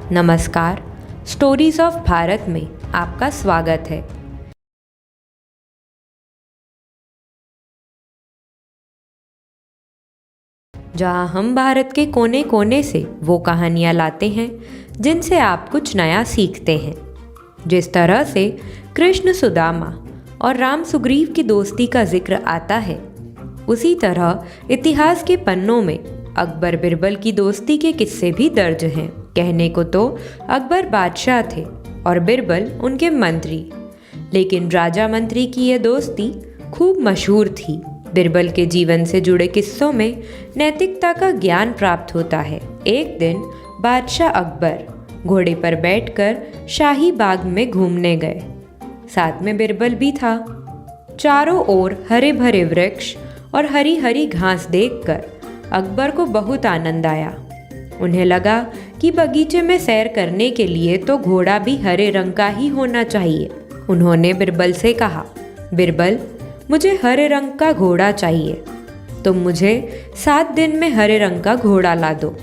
नमस्कार, stories of Bharat में आपका स्वागत है। जहां हम भारत के कोने कोने से वो कहानियां लाते हैं जिनसे आप कुछ नया सीखते हैं। जिस तरह से कृष्ण सुदामा और राम सुग्रीव की दोस्ती का जिक्र आता है, उसी तरह इतिहास के पन्नों में अकबर बिरबल की दोस्ती के किस्से भी दर्ज हैं। कहने को तो अकबर बादशाह थे और बिरबल उनके मंत्री, लेकिन राजा मंत्री की यह दोस्ती खूब मशहूर थी। बिरबल के जीवन से जुड़े किस्सों में नैतिकता का ज्ञान प्राप्त होता है। एक दिन बादशाह अकबर घोड़े पर बैठकर शाही बाग में घूमने गए। साथ में बिरबल भी था। चारों ओर हरे भरे वृक्ष और हरी हरी घास देखकर अकबर को बहुत आनंद आया। उन्हें लगा कि बगीचे में सैर करने के लिए तो घोड़ा भी हरे रंग का ही होना चाहिए। उन्होंने बिरबल से कहा, बिरबल, मुझे हरे रंग का घोड़ा चाहिए। तुम मुझे 7 दिन में हरे रंग का घोड़ा ला दो।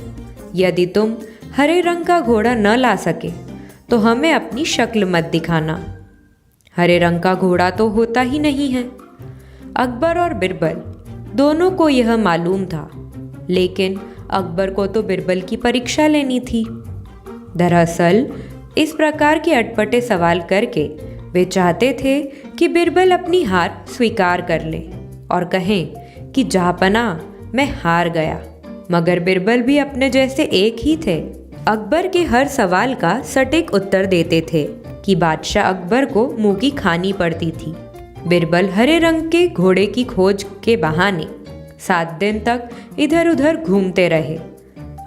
यदि तुम हरे रंग का घोड़ा न ला सके तो हमें अपनी शक्ल मत दिखाना। हरे रंग का घोड़ा तो होता ही नहीं है। अकबर और बिरबल दोनों को यह मालूम था, लेकिन अकबर को तो बिरबल की परीक्षा लेनी थी। दरअसल इस प्रकार के अटपटे सवाल करके वे चाहते थे कि बिरबल अपनी हार स्वीकार कर ले और कहें कि जहाँपना मैं हार गया। मगर बिरबल भी अपने जैसे एक ही थे। अकबर के हर सवाल का सटीक उत्तर देते थे कि बादशाह अकबर को मुंह की खानी पड़ती थी। बिरबल हरे रंग के घोड़े की खोज के बहाने 7 दिन तक इधर उधर घूमते रहे।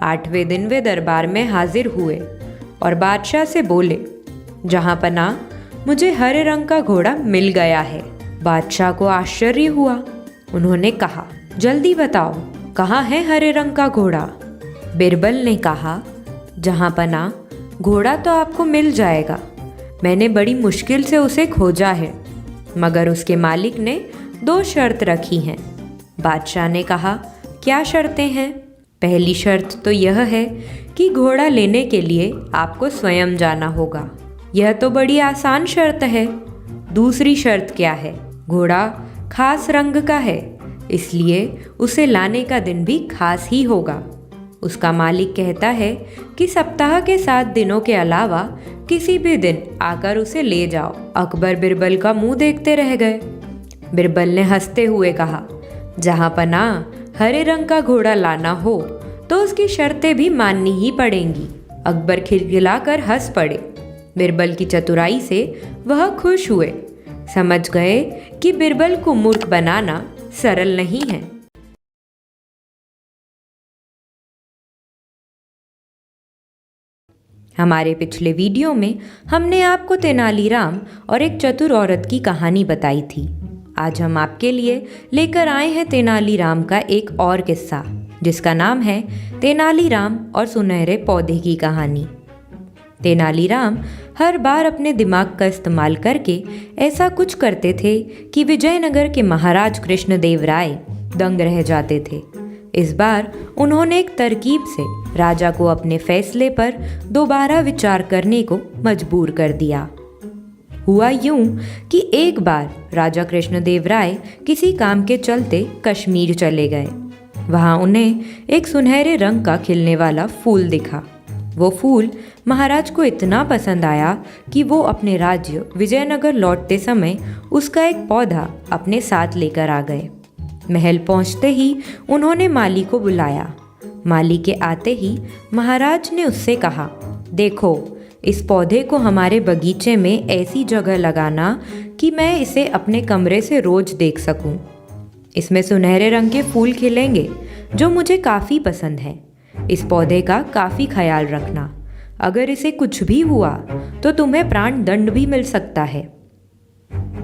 8वें दिन वे दरबार में हाजिर हुए और बादशाह से बोले, जहाँपना, मुझे हरे रंग का घोड़ा मिल गया है। बादशाह को आश्चर्य हुआ। उन्होंने कहा, जल्दी बताओ, कहाँ है हरे रंग का घोड़ा? बिरबल ने कहा, जहाँपना, घोड़ा तो आपको मिल जाएगा। मैंने बड़ी मुश्किल से उसे खोजा है, मगर उसके मालिक ने 2 शर्त रखी हैं। बादशाह ने कहा, क्या शर्तें हैं? पहली शर्त तो यह है कि घोड़ा लेने के लिए आपको स्वयं जाना होगा। यह तो बड़ी आसान शर्त है। दूसरी शर्त क्या है? घोड़ा खास रंग का है, इसलिए उसे लाने का दिन भी खास ही होगा। उसका मालिक कहता है कि सप्ताह के 7 दिनों के अलावा किसी भी दिन आकर उसे ले जाओ। अकबर बिरबल का मुंह देखते रह गए। बिरबल ने हंसते हुए कहा, जहाँपना, हरे रंग का घोड़ा लाना हो तो उसकी शर्तें भी माननी ही पड़ेंगी। अकबर खिलखिलाकर हंस पड़े। बिरबल की चतुराई से वह खुश हुए। समझ गए कि बिरबल को मूर्ख बनाना सरल नहीं है। हमारे पिछले वीडियो में हमने आपको तेनालीराम और एक चतुर औरत की कहानी बताई थी। आज हम आपके लिए लेकर आए हैं तेनालीराम का एक और किस्सा, जिसका नाम है तेनालीराम और सुनहरे पौधे की कहानी। तेनालीराम हर बार अपने दिमाग का इस्तेमाल करके ऐसा कुछ करते थे कि विजयनगर के महाराज कृष्णदेव राय दंग रह जाते थे। इस बार उन्होंने एक तरकीब से राजा को अपने फैसले पर दोबारा विचार करने को मजबूर कर दिया। हुआ यूं कि एक बार राजा कृष्णदेव राय किसी काम के चलते कश्मीर चले गए। वहां उन्हें एक सुनहरे रंग का खिलने वाला फूल दिखा। वो फूल महाराज को इतना पसंद आया कि वो अपने राज्य विजयनगर लौटते समय उसका एक पौधा अपने साथ लेकर आ गए। महल पहुंचते ही उन्होंने माली को बुलाया। माली के आते ही महाराज ने उससे कहा, देखो, इस पौधे को हमारे बगीचे में ऐसी जगह लगाना कि मैं इसे अपने कमरे से रोज देख सकूं। इसमें सुनहरे रंग के फूल खिलेंगे जो मुझे काफ़ी पसंद है। इस पौधे का काफ़ी ख्याल रखना। अगर इसे कुछ भी हुआ तो तुम्हें प्राण दंड भी मिल सकता है।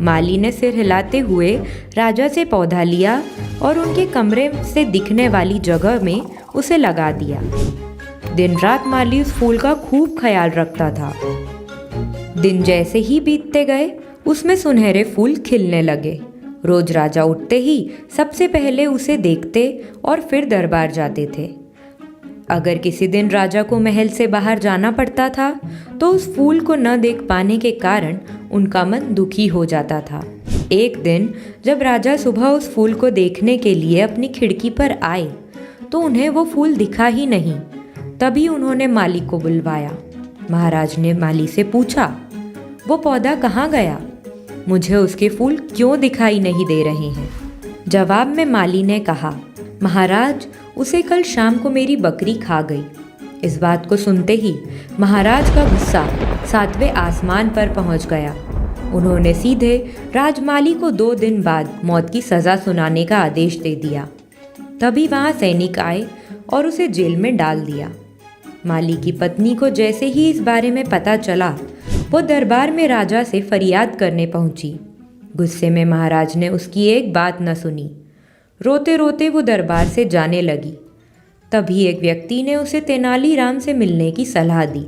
माली ने सिर हिलाते हुए राजा से पौधा लिया और उनके कमरे से दिखने वाली जगह में उसे लगा दिया। दिन रात माली उस फूल का खूब ख्याल रखता था। दिन जैसे ही बीतते गए, उसमें सुनहरे फूल खिलने लगे। रोज राजा उठते ही सबसे पहले उसे देखते और फिर दरबार जाते थे। अगर किसी दिन राजा को महल से बाहर जाना पड़ता था तो उस फूल को न देख पाने के कारण उनका मन दुखी हो जाता था। एक दिन जब राजा सुबह उस फूल को देखने के लिए अपनी खिड़की पर आए तो उन्हें वो फूल दिखा ही नहीं। तभी उन्होंने माली को बुलवाया। महाराज ने माली से पूछा, वो पौधा कहाँ गया? मुझे उसके फूल क्यों दिखाई नहीं दे रहे हैं? जवाब में माली ने कहा, महाराज, उसे कल शाम को मेरी बकरी खा गई। इस बात को सुनते ही महाराज का गुस्सा 7वें आसमान पर पहुंच गया। उन्होंने सीधे राजमाली को 2 दिन बाद मौत की सज़ा सुनाने का आदेश दे दिया। तभी वहाँ सैनिक आए और उसे जेल में डाल दिया। माली की पत्नी को जैसे ही इस बारे में पता चला, वो दरबार में राजा से फरियाद करने पहुंची। गुस्से में महाराज ने उसकी एक बात न सुनी। रोते रोते वो दरबार से जाने लगी। तभी एक व्यक्ति ने उसे तेनालीराम से मिलने की सलाह दी।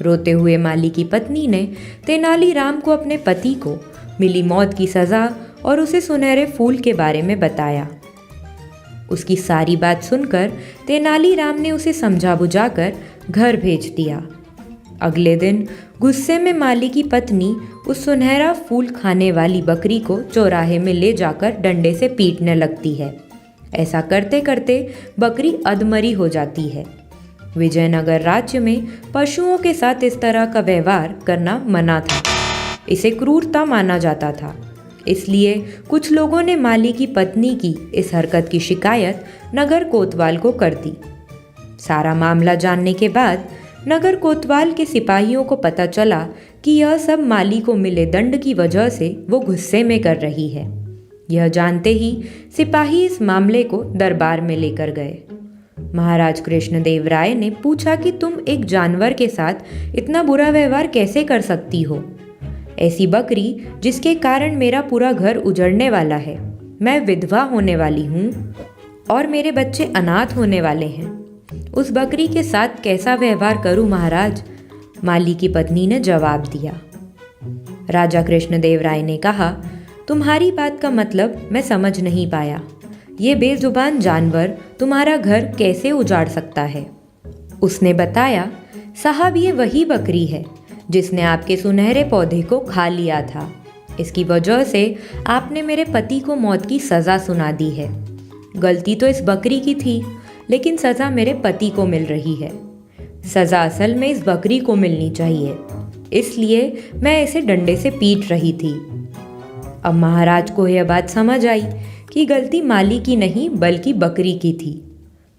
रोते हुए माली की पत्नी ने तेनालीराम को अपने पति को मिली मौत की सज़ा और उसे सुनहरे फूल के बारे में बताया। उसकी सारी बात सुनकर तेनालीराम ने उसे समझा बुझाकर घर भेज दिया। अगले दिन गुस्से में माली की पत्नी उस सुनहरा फूल खाने वाली बकरी को चौराहे में ले जाकर डंडे से पीटने लगती है। ऐसा करते करते बकरी अधमरी हो जाती है। विजयनगर राज्य में पशुओं के साथ इस तरह का व्यवहार करना मना था। इसे क्रूरता माना जाता था। इसलिए कुछ लोगों ने माली की पत्नी की इस हरकत की शिकायत नगर कोतवाल को कर दी। सारा मामला जानने के बाद नगर कोतवाल के सिपाहियों को पता चला कि यह सब माली को मिले दंड की वजह से वो गुस्से में कर रही है। यह जानते ही सिपाही इस मामले को दरबार में लेकर गए। महाराज कृष्णदेव राय ने पूछा कि तुम एक जानवर के साथ इतना बुरा व्यवहार कैसे कर सकती हो? ऐसी बकरी जिसके कारण मेरा पूरा घर उजड़ने वाला है, मैं विधवा होने वाली हूँ और मेरे बच्चे अनाथ होने वाले हैं। उस बकरी के साथ कैसा व्यवहार करूँ महाराज? माली की पत्नी ने जवाब दिया। राजा कृष्णदेव राय ने कहा, तुम्हारी बात का मतलब मैं समझ नहीं पाया। ये बेजुबान जानवर तुम्हारा घर कैसे उजाड़ सकता है? उसने बताया, साहब, ये वही बकरी है जिसने आपके सुनहरे पौधे को खा लिया था। इसकी वजह से आपने मेरे पति को मौत की सज़ा सुना दी है। गलती तो इस बकरी की थी, लेकिन सज़ा मेरे पति को मिल रही है। सज़ा असल में इस बकरी को मिलनी चाहिए, इसलिए मैं इसे डंडे से पीट रही थी। अब महाराज को यह बात समझ आई कि गलती माली की नहीं बल्कि बकरी की थी।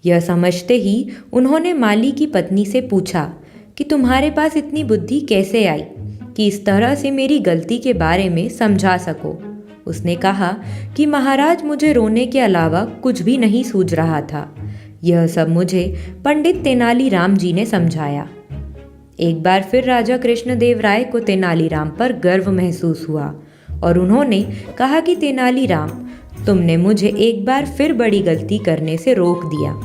यह समझते ही उन्होंने माली की पत्नी से पूछा कि तुम्हारे पास इतनी बुद्धि कैसे आई कि इस तरह से मेरी गलती के बारे में समझा सको? उसने कहा कि महाराज, मुझे रोने के अलावा कुछ भी नहीं सूझ रहा था। यह सब मुझे पंडित तेनालीराम जी ने समझाया। एक बार फिर राजा कृष्णदेव राय को तेनालीराम पर गर्व महसूस हुआ और उन्होंने कहा कि तेनालीराम, तुमने मुझे एक बार फिर बड़ी गलती करने से रोक दिया।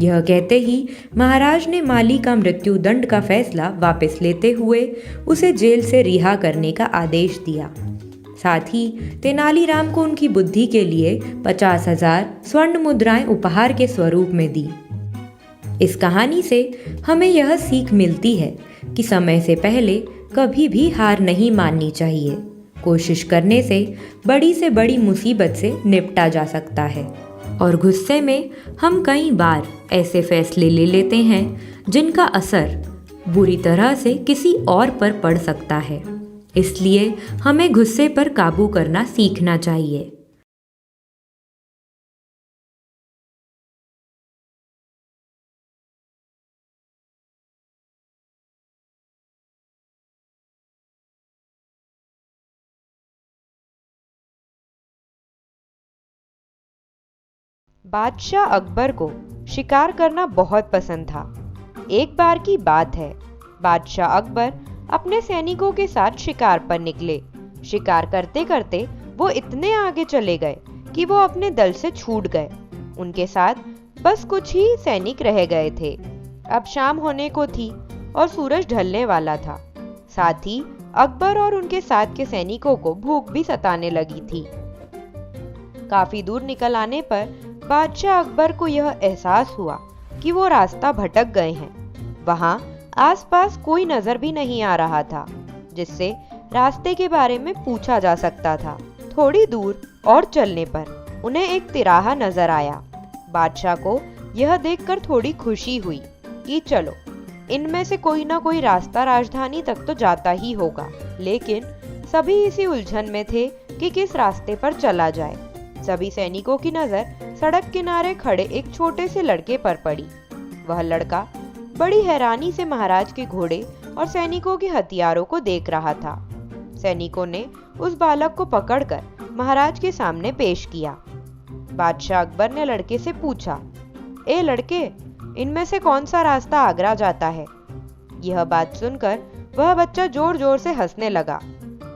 यह कहते ही महाराज ने माली का मृत्यु दंड का फैसला वापस लेते हुए उसे जेल से रिहा करने का आदेश दिया। साथ ही तेनालीराम को उनकी बुद्धि के लिए 50,000 स्वर्ण मुद्राएं उपहार के स्वरूप में दी। इस कहानी से हमें यह सीख मिलती है कि समय से पहले कभी भी हार नहीं माननी चाहिए। कोशिश करने से बड़ी मुसीबत से निपटा जा सकता है और गुस्से में हम कई बार ऐसे फैसले ले लेते हैं जिनका असर बुरी तरह से किसी और पर पड़ सकता है। इसलिए हमें गुस्से पर काबू करना सीखना चाहिए। बादशाह अकबर को शिकार करना बहुत पसंद था। एक बार की बात है, बादशाह अकबर अपने सैनिकों के साथ शिकार पर निकले। शिकार करते करते वो इतने आगे चले गए कि वो अपने दल से छूट गए। उनके साथ बस कुछ ही सैनिक रह गए थे। अब शाम होने को थी और सूरज ढलने वाला था। साथ ही अकबर और उनके साथ के सैनिकों को भूख भी सताने लगी थी। काफी दूर निकल आने पर बादशाह अकबर को यह एहसास हुआ कि वो रास्ता भटक गए हैं। वहां आसपास कोई नजर भी नहीं आ रहा था जिससे रास्ते के बारे में पूछा जा सकता था। थोड़ी दूर और चलने पर उन्हें एक तिराहा नजर आया। बादशाह को यह देखकर थोड़ी खुशी हुई कि चलो, इनमें से कोई ना कोई रास्ता राजधानी तक तो जाता ही होगा। लेकिन सभी इसी उलझन में थे कि किस रास्ते पर चला जाए। सभी सैनिकों की नजर सड़क किनारे खड़े एक छोटे से लड़के पर पड़ी। वह लड़का बड़ी हैरानी से महाराज के घोड़े और सैनिकों के हथियारों को देख रहा था। सैनिकों ने उस बालक को पकड़कर महाराज के सामने पेश किया। बादशाह अकबर ने लड़के से पूछा, ए लड़के, इनमें से कौन सा रास्ता आगरा जाता है? यह बात सुनकर वह बच्चा जोर जोर से हंसने लगा।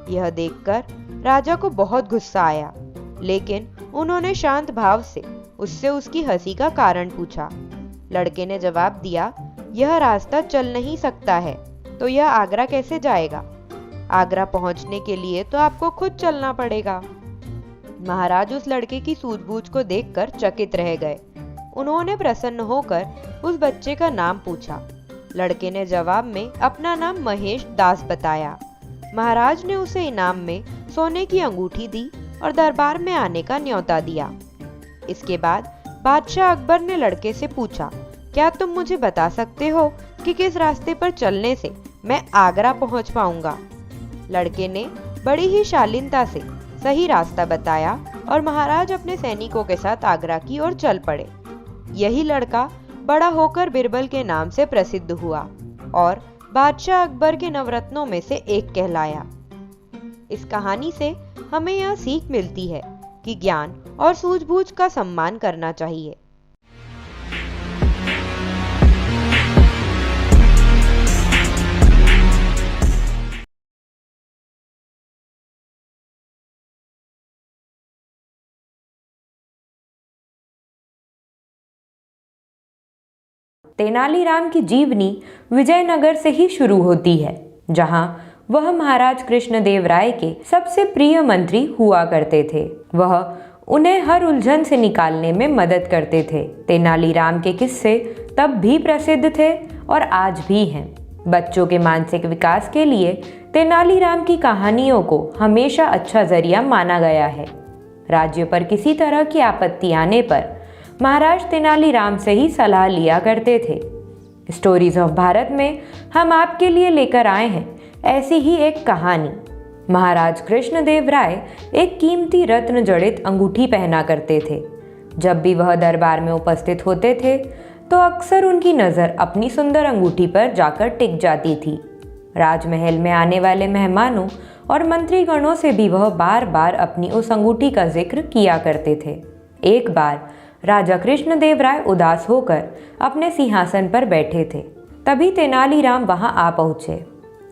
यह देखकर राजा को बहुत गुस्सा आया, लेकिन उन्होंने शांत भाव से उससे उसकी हंसी का कारण पूछा। लड़के ने जवाब दिया, यह रास्ता चल नहीं सकता है, तो यह आगरा कैसे जाएगा? आगरा पहुंचने के लिए तो आपको खुद चलना पड़ेगा। महाराज उस लड़के की सूझबूझ को देखकर चकित रह गए। उन्होंने प्रसन्न होकर उस बच्चे का नाम पूछा। लड़के ने जवाब में अपना नाम महेश दास बताया। महाराज ने उसे इनाम में सोने की अंगूठी दी और दरबार में आने का न्योता दिया। इसके बाद बादशाह अकबर ने लड़के से पूछा, क्या तुम मुझे बता सकते हो कि किस रास्ते पर चलने से मैं आगरा पहुंच पाऊंगा? लड़के ने बड़ी ही शालीनता से सही रास्ता बताया और महाराज अपने सैनिकों के साथ आगरा की ओर चल पड़े। यही लड़का बड़ा होकर बिरबल के नाम से प्रसिद्ध हुआ और बादशाह अकबर के नवरत्नों में से एक कहलाया। इस कहानी से हमें यह सीख मिलती है कि ज्ञान और सूझबूझ का सम्मान करना चाहिए। तेनालीराम की जीवनी विजयनगर से ही शुरू होती है, जहां वह महाराज कृष्णदेव राय के सबसे प्रिय मंत्री हुआ करते थे। वह उन्हें हर उलझन से निकालने में मदद करते थे। तेनालीराम के किस्से तब भी प्रसिद्ध थे और आज भी हैं। बच्चों के मानसिक विकास के लिए तेनालीराम की कहानियों को हमेशा अच्छा जरिया माना गया है। राज्य पर किसी तरह की आपत्ति आने पर महाराज तेनालीराम से ही सलाह लिया करते थे। स्टोरीज ऑफ भारत में हम आपके लिए लेकर आए हैं ऐसी ही एक कहानी। महाराज कृष्णदेव राय एक कीमती रत्न जड़ित अंगूठी पहना करते थे। जब भी वह दरबार में उपस्थित होते थे तो अक्सर उनकी नज़र अपनी सुंदर अंगूठी पर जाकर टिक जाती थी। राजमहल में आने वाले मेहमानों और मंत्रीगणों से भी वह बार बार अपनी उस अंगूठी का जिक्र किया करते थे। एक बार राजा कृष्णदेव राय उदास होकर अपने सिंहासन पर बैठे थे। तभी तेनालीराम वहां आ पहुंचे।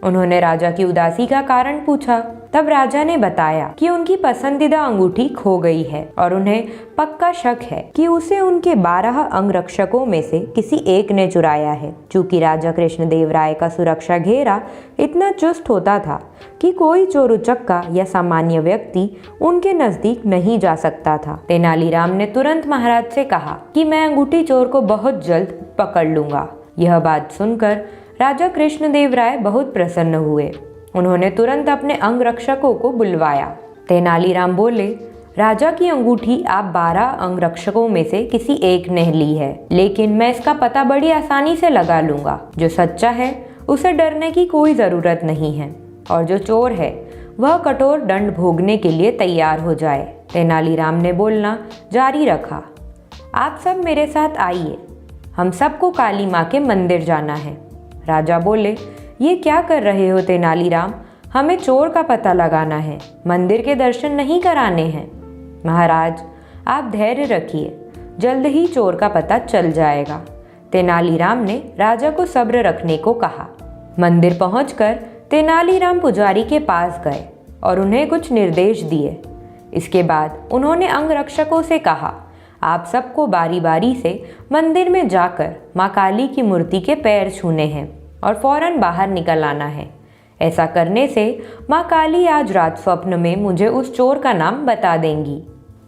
उन्होंने राजा की उदासी का कारण पूछा। तब राजा ने बताया कि उनकी पसंदीदा अंगूठी खो गई है और उन्हें पक्का शक है कि उसे उनके 12 अंगरक्षकों में से किसी एक ने चुराया है। चूंकि राजा कृष्णदेव राय का सुरक्षा घेरा इतना चुस्त होता था कि कोई चोर उचक्का या सामान्य व्यक्ति उनके नजदीक नहीं जा सकता था। तेनालीराम ने तुरंत महाराज से कहा कि मैं अंगूठी चोर को बहुत जल्द पकड़ लूंगा। यह बात सुनकर राजा कृष्णदेव राय बहुत प्रसन्न हुए। उन्होंने तुरंत अपने अंगरक्षकों को बुलवाया। तेनालीराम बोले, राजा की अंगूठी आप 12 अंगरक्षकों में से किसी एक ने ली है, लेकिन मैं इसका पता बड़ी आसानी से लगा लूंगा। जो सच्चा है उसे डरने की कोई जरूरत नहीं है और जो चोर है वह कठोर दंड भोगने के लिए तैयार हो जाए। तेनालीराम ने बोलना जारी रखा, आप सब मेरे साथ आइए, हम सबको काली माँ के मंदिर जाना है। राजा बोले, ये क्या कर रहे हो तेनालीराम? हमें चोर का पता लगाना है, मंदिर के दर्शन नहीं कराने हैं। महाराज, आप धैर्य रखिए, जल्द ही चोर का पता चल जाएगा। तेनालीराम ने राजा को सब्र रखने को कहा। मंदिर पहुंचकर तेनालीराम पुजारी के पास गए और उन्हें कुछ निर्देश दिए। इसके बाद उन्होंने अंगरक्षकों से कहा, आप सबको बारी बारी से मंदिर में जाकर माँ काली की मूर्ति के पैर छूने हैं और फौरन बाहर निकल आना है। ऐसा करने से माँ काली आज रात स्वप्न में मुझे उस चोर का नाम बता देंगी।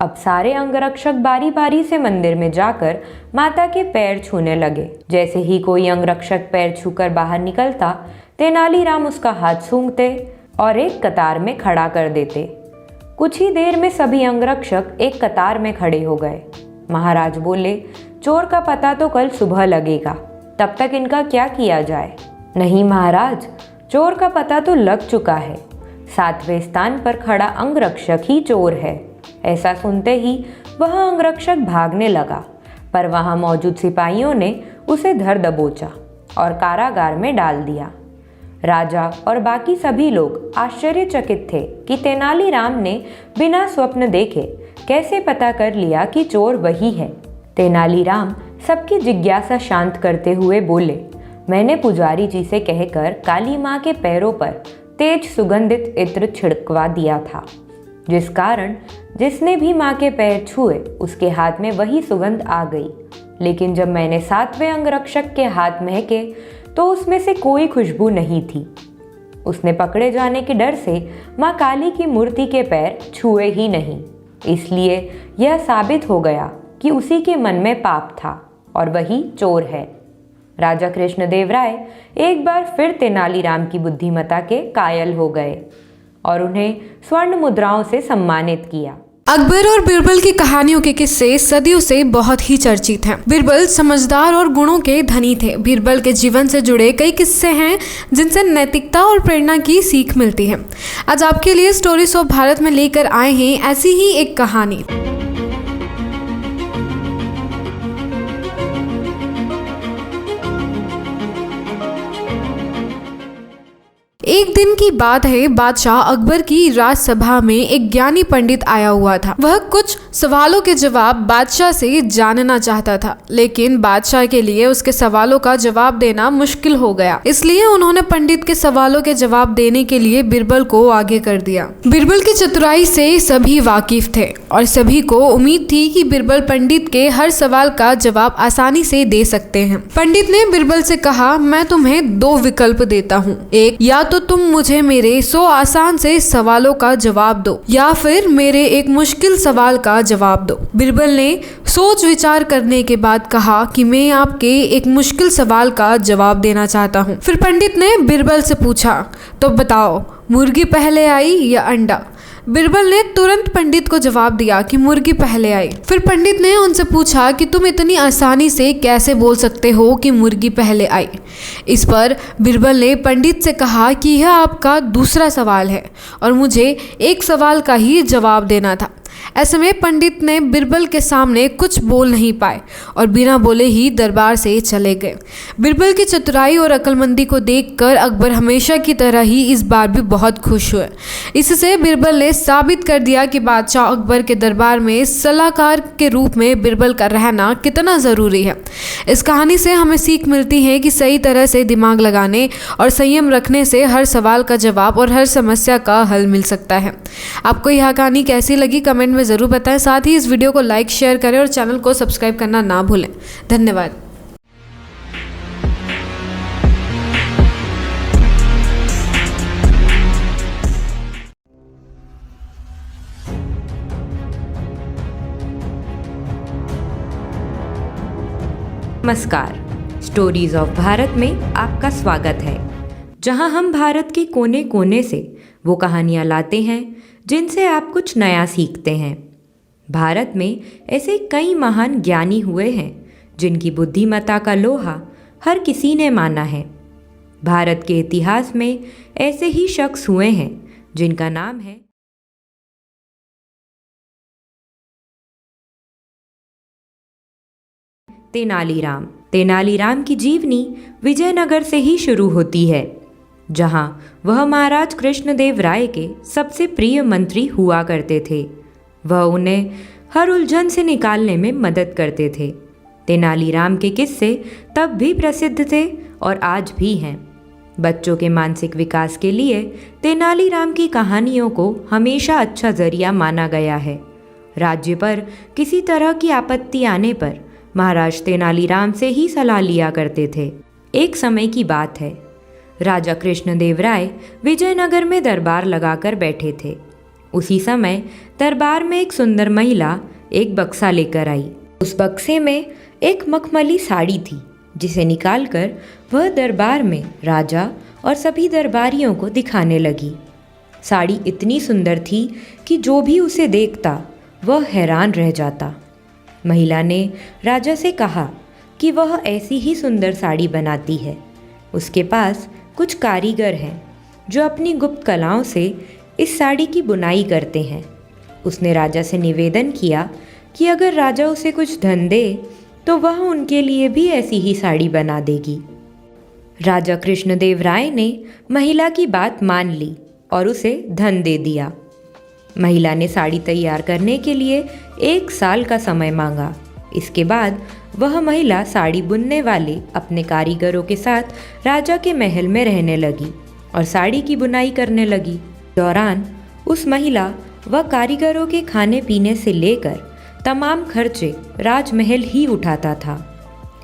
अब सारे अंगरक्षक बारी बारी से मंदिर में जाकर माता के पैर छूने लगे। जैसे ही कोई अंगरक्षक पैर छूकर बाहर निकलता, तेनालीराम उसका हाथ सूंघते और एक कतार में खड़ा कर देते। कुछ ही देर में सभी अंगरक्षक एक कतार में खड़े हो गए। महाराज बोले, चोर का पता तो कल सुबह लगेगा, तब तक इनका क्या किया जाए? नहीं महाराज, चोर का पता तो लग चुका है। 7वें स्थान पर खड़ा अंगरक्षक ही चोर है। ऐसा सुनते ही वह अंगरक्षक भागने लगा, पर वहां मौजूद सिपाहियों ने उसे धर दबोचा और कारागार में डाल दिया। राजा और बाकी सभी लोग आश्चर्यचकित थे कि तेनालीराम ने बिना स्वप्न देखे कैसे पता कर लिया कि चोर वही है। तेनालीराम सबकी जिज्ञासा शांत करते हुए बोले, मैंने पुजारी जी से कहकर काली माँ के पैरों पर तेज सुगंधित इत्र छिड़कवा दिया था, जिस कारण जिसने भी माँ के पैर छुए उसके हाथ में वही सुगंध आ गई। लेकिन जब मैंने 7वें अंगरक्षक के हाथ महके तो उसमें से कोई खुशबू नहीं थी। उसने पकड़े जाने के डर से माँ काली की मूर्ति के पैर छुए ही नहीं। इसलिए यह साबित हो गया कि उसी के मन में पाप था और वही चोर है। राजा कृष्णदेव राय एक बार फिर तेनालीराम की बुद्धिमत्ता के कायल हो गए और उन्हें स्वर्ण मुद्राओं से सम्मानित किया। अकबर और बीरबल की कहानियों के किस्से सदियों से बहुत ही चर्चित हैं। बीरबल समझदार और गुणों के धनी थे। बीरबल के जीवन से जुड़े कई किस्से हैं जिनसे नैतिकता और प्रेरणा की सीख मिलती है। आज आपके लिए स्टोरीज ऑफ भारत में लेकर आए हैं ऐसी ही एक कहानी। एक दिन की बात है, बादशाह अकबर की राजसभा में एक ज्ञानी पंडित आया हुआ था। वह कुछ सवालों के जवाब बादशाह से जानना चाहता था, लेकिन बादशाह के लिए उसके सवालों का जवाब देना मुश्किल हो गया। इसलिए उन्होंने पंडित के सवालों के जवाब देने के लिए बीरबल को आगे कर दिया। बीरबल की चतुराई से सभी वाकिफ थे और सभी को उम्मीद थी कि बीरबल पंडित के हर सवाल का जवाब आसानी से दे सकते हैं। पंडित ने बीरबल से कहा, मैं तुम्हें 2 विकल्प देता हूँ। एक, या तो तुम मुझे मेरे 100 आसान से सवालों का जवाब दो, या फिर मेरे एक मुश्किल सवाल का जवाब दो। बीरबल ने सोच विचार करने के बाद कहा कि मैं आपके एक मुश्किल सवाल का जवाब देना चाहता हूँ। फिर पंडित ने बीरबल से पूछा, तो बताओ, मुर्गी पहले आई या अंडा? बीरबल ने तुरंत पंडित को जवाब दिया कि मुर्गी पहले आई। फिर पंडित ने उनसे पूछा कि तुम इतनी आसानी से कैसे बोल सकते हो कि मुर्गी पहले आई? इस पर बीरबल ने पंडित से कहा कि यह आपका दूसरा सवाल है और मुझे एक सवाल का ही जवाब देना था। ऐसे में पंडित ने बीरबल के सामने कुछ बोल नहीं पाए और बिना बोले ही दरबार से चले गए। बीरबल की चतुराई और अक्लमंदी को देखकर अकबर हमेशा की तरह ही इस बार भी बहुत खुश हुए। इससे बीरबल ने साबित कर दिया कि बादशाह अकबर के दरबार में सलाहकार के रूप में बीरबल का रहना कितना ज़रूरी है। इस कहानी से हमें सीख मिलती है कि सही तरह से दिमाग लगाने और संयम रखने से हर सवाल का जवाब और हर समस्या का हल मिल सकता है। आपको यह कहानी कैसी लगी कमेंट में ज़रूर बताएं। साथ ही इस वीडियो को लाइक, शेयर करें और चैनल को सब्सक्राइब करना ना भूलें। धन्यवाद। नमस्कार, स्टोरीज ऑफ भारत में आपका स्वागत है, जहां हम भारत के कोने कोने से वो कहानियां लाते हैं जिनसे आप कुछ नया सीखते हैं। भारत में ऐसे कई महान ज्ञानी हुए हैं जिनकी बुद्धिमत्ता का लोहा हर किसी ने माना है। भारत के इतिहास में ऐसे ही शख्स हुए हैं जिनका नाम है तेनालीराम। तेनालीराम की जीवनी विजयनगर से ही शुरू होती है, जहां वह महाराज कृष्णदेव राय के सबसे प्रिय मंत्री हुआ करते थे। वह उन्हें हर उलझन से निकालने में मदद करते थे। तेनालीराम के किस्से तब भी प्रसिद्ध थे और आज भी हैं। बच्चों के मानसिक विकास के लिए तेनालीराम की कहानियों को हमेशा अच्छा जरिया माना गया है। राज्य पर किसी तरह की आपत्ति आने पर महाराज तेनालीराम से ही सलाह लिया करते थे। एक समय की बात है, राजा कृष्णदेव राय विजयनगर में दरबार लगाकर बैठे थे। उसी समय दरबार में एक सुंदर महिला एक बक्सा लेकर आई। उस बक्से में एक मखमली साड़ी थी, जिसे निकालकर वह दरबार में राजा और सभी दरबारियों को दिखाने लगी। साड़ी इतनी सुंदर थी कि जो भी उसे देखता वह हैरान रह जाता। महिला ने राजा से कहा कि वह ऐसी ही सुंदर साड़ी बनाती है। उसके पास कुछ कारीगर हैं जो अपनी गुप्त कलाओं से इस साड़ी की बुनाई करते हैं। उसने राजा से निवेदन किया कि अगर राजा उसे कुछ धन दे तो वह उनके लिए भी ऐसी ही साड़ी बना देगी। राजा कृष्णदेव राय ने महिला की बात मान ली और उसे धन दे दिया। महिला ने साड़ी तैयार करने के लिए 1 साल का समय मांगा। इसके बाद वह महिला साड़ी बुनने वाले अपने कारीगरों के साथ राजा के महल में रहने लगी और साड़ी की बुनाई करने लगी। दौरान उस महिला व कारीगरों के खाने पीने से लेकर तमाम खर्चे राजमहल ही उठाता था।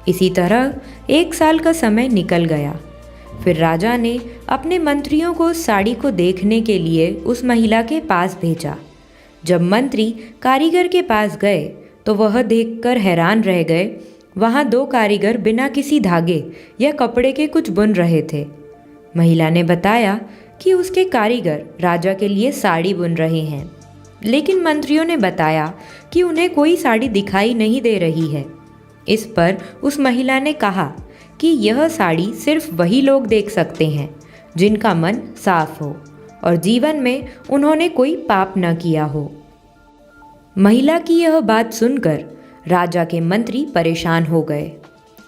इसी तरह 1 साल का समय निकल गया। फिर राजा ने अपने मंत्रियों को उस साड़ी को देखने के लिए उस महिला के पास भेजा। जब मंत्री कारीगर के पास गए तो वह देखकर हैरान रह गए। वहाँ 2 कारीगर बिना किसी धागे या कपड़े के कुछ बुन रहे थे। महिला ने बताया कि उसके कारीगर राजा के लिए साड़ी बुन रहे हैं, लेकिन मंत्रियों ने बताया कि उन्हें कोई साड़ी दिखाई नहीं दे रही है। इस पर उस महिला ने कहा कि यह साड़ी सिर्फ वही लोग देख सकते हैं जिनका मन साफ हो और जीवन में उन्होंने कोई पाप न किया हो। महिला की यह बात सुनकर राजा के मंत्री परेशान हो गए।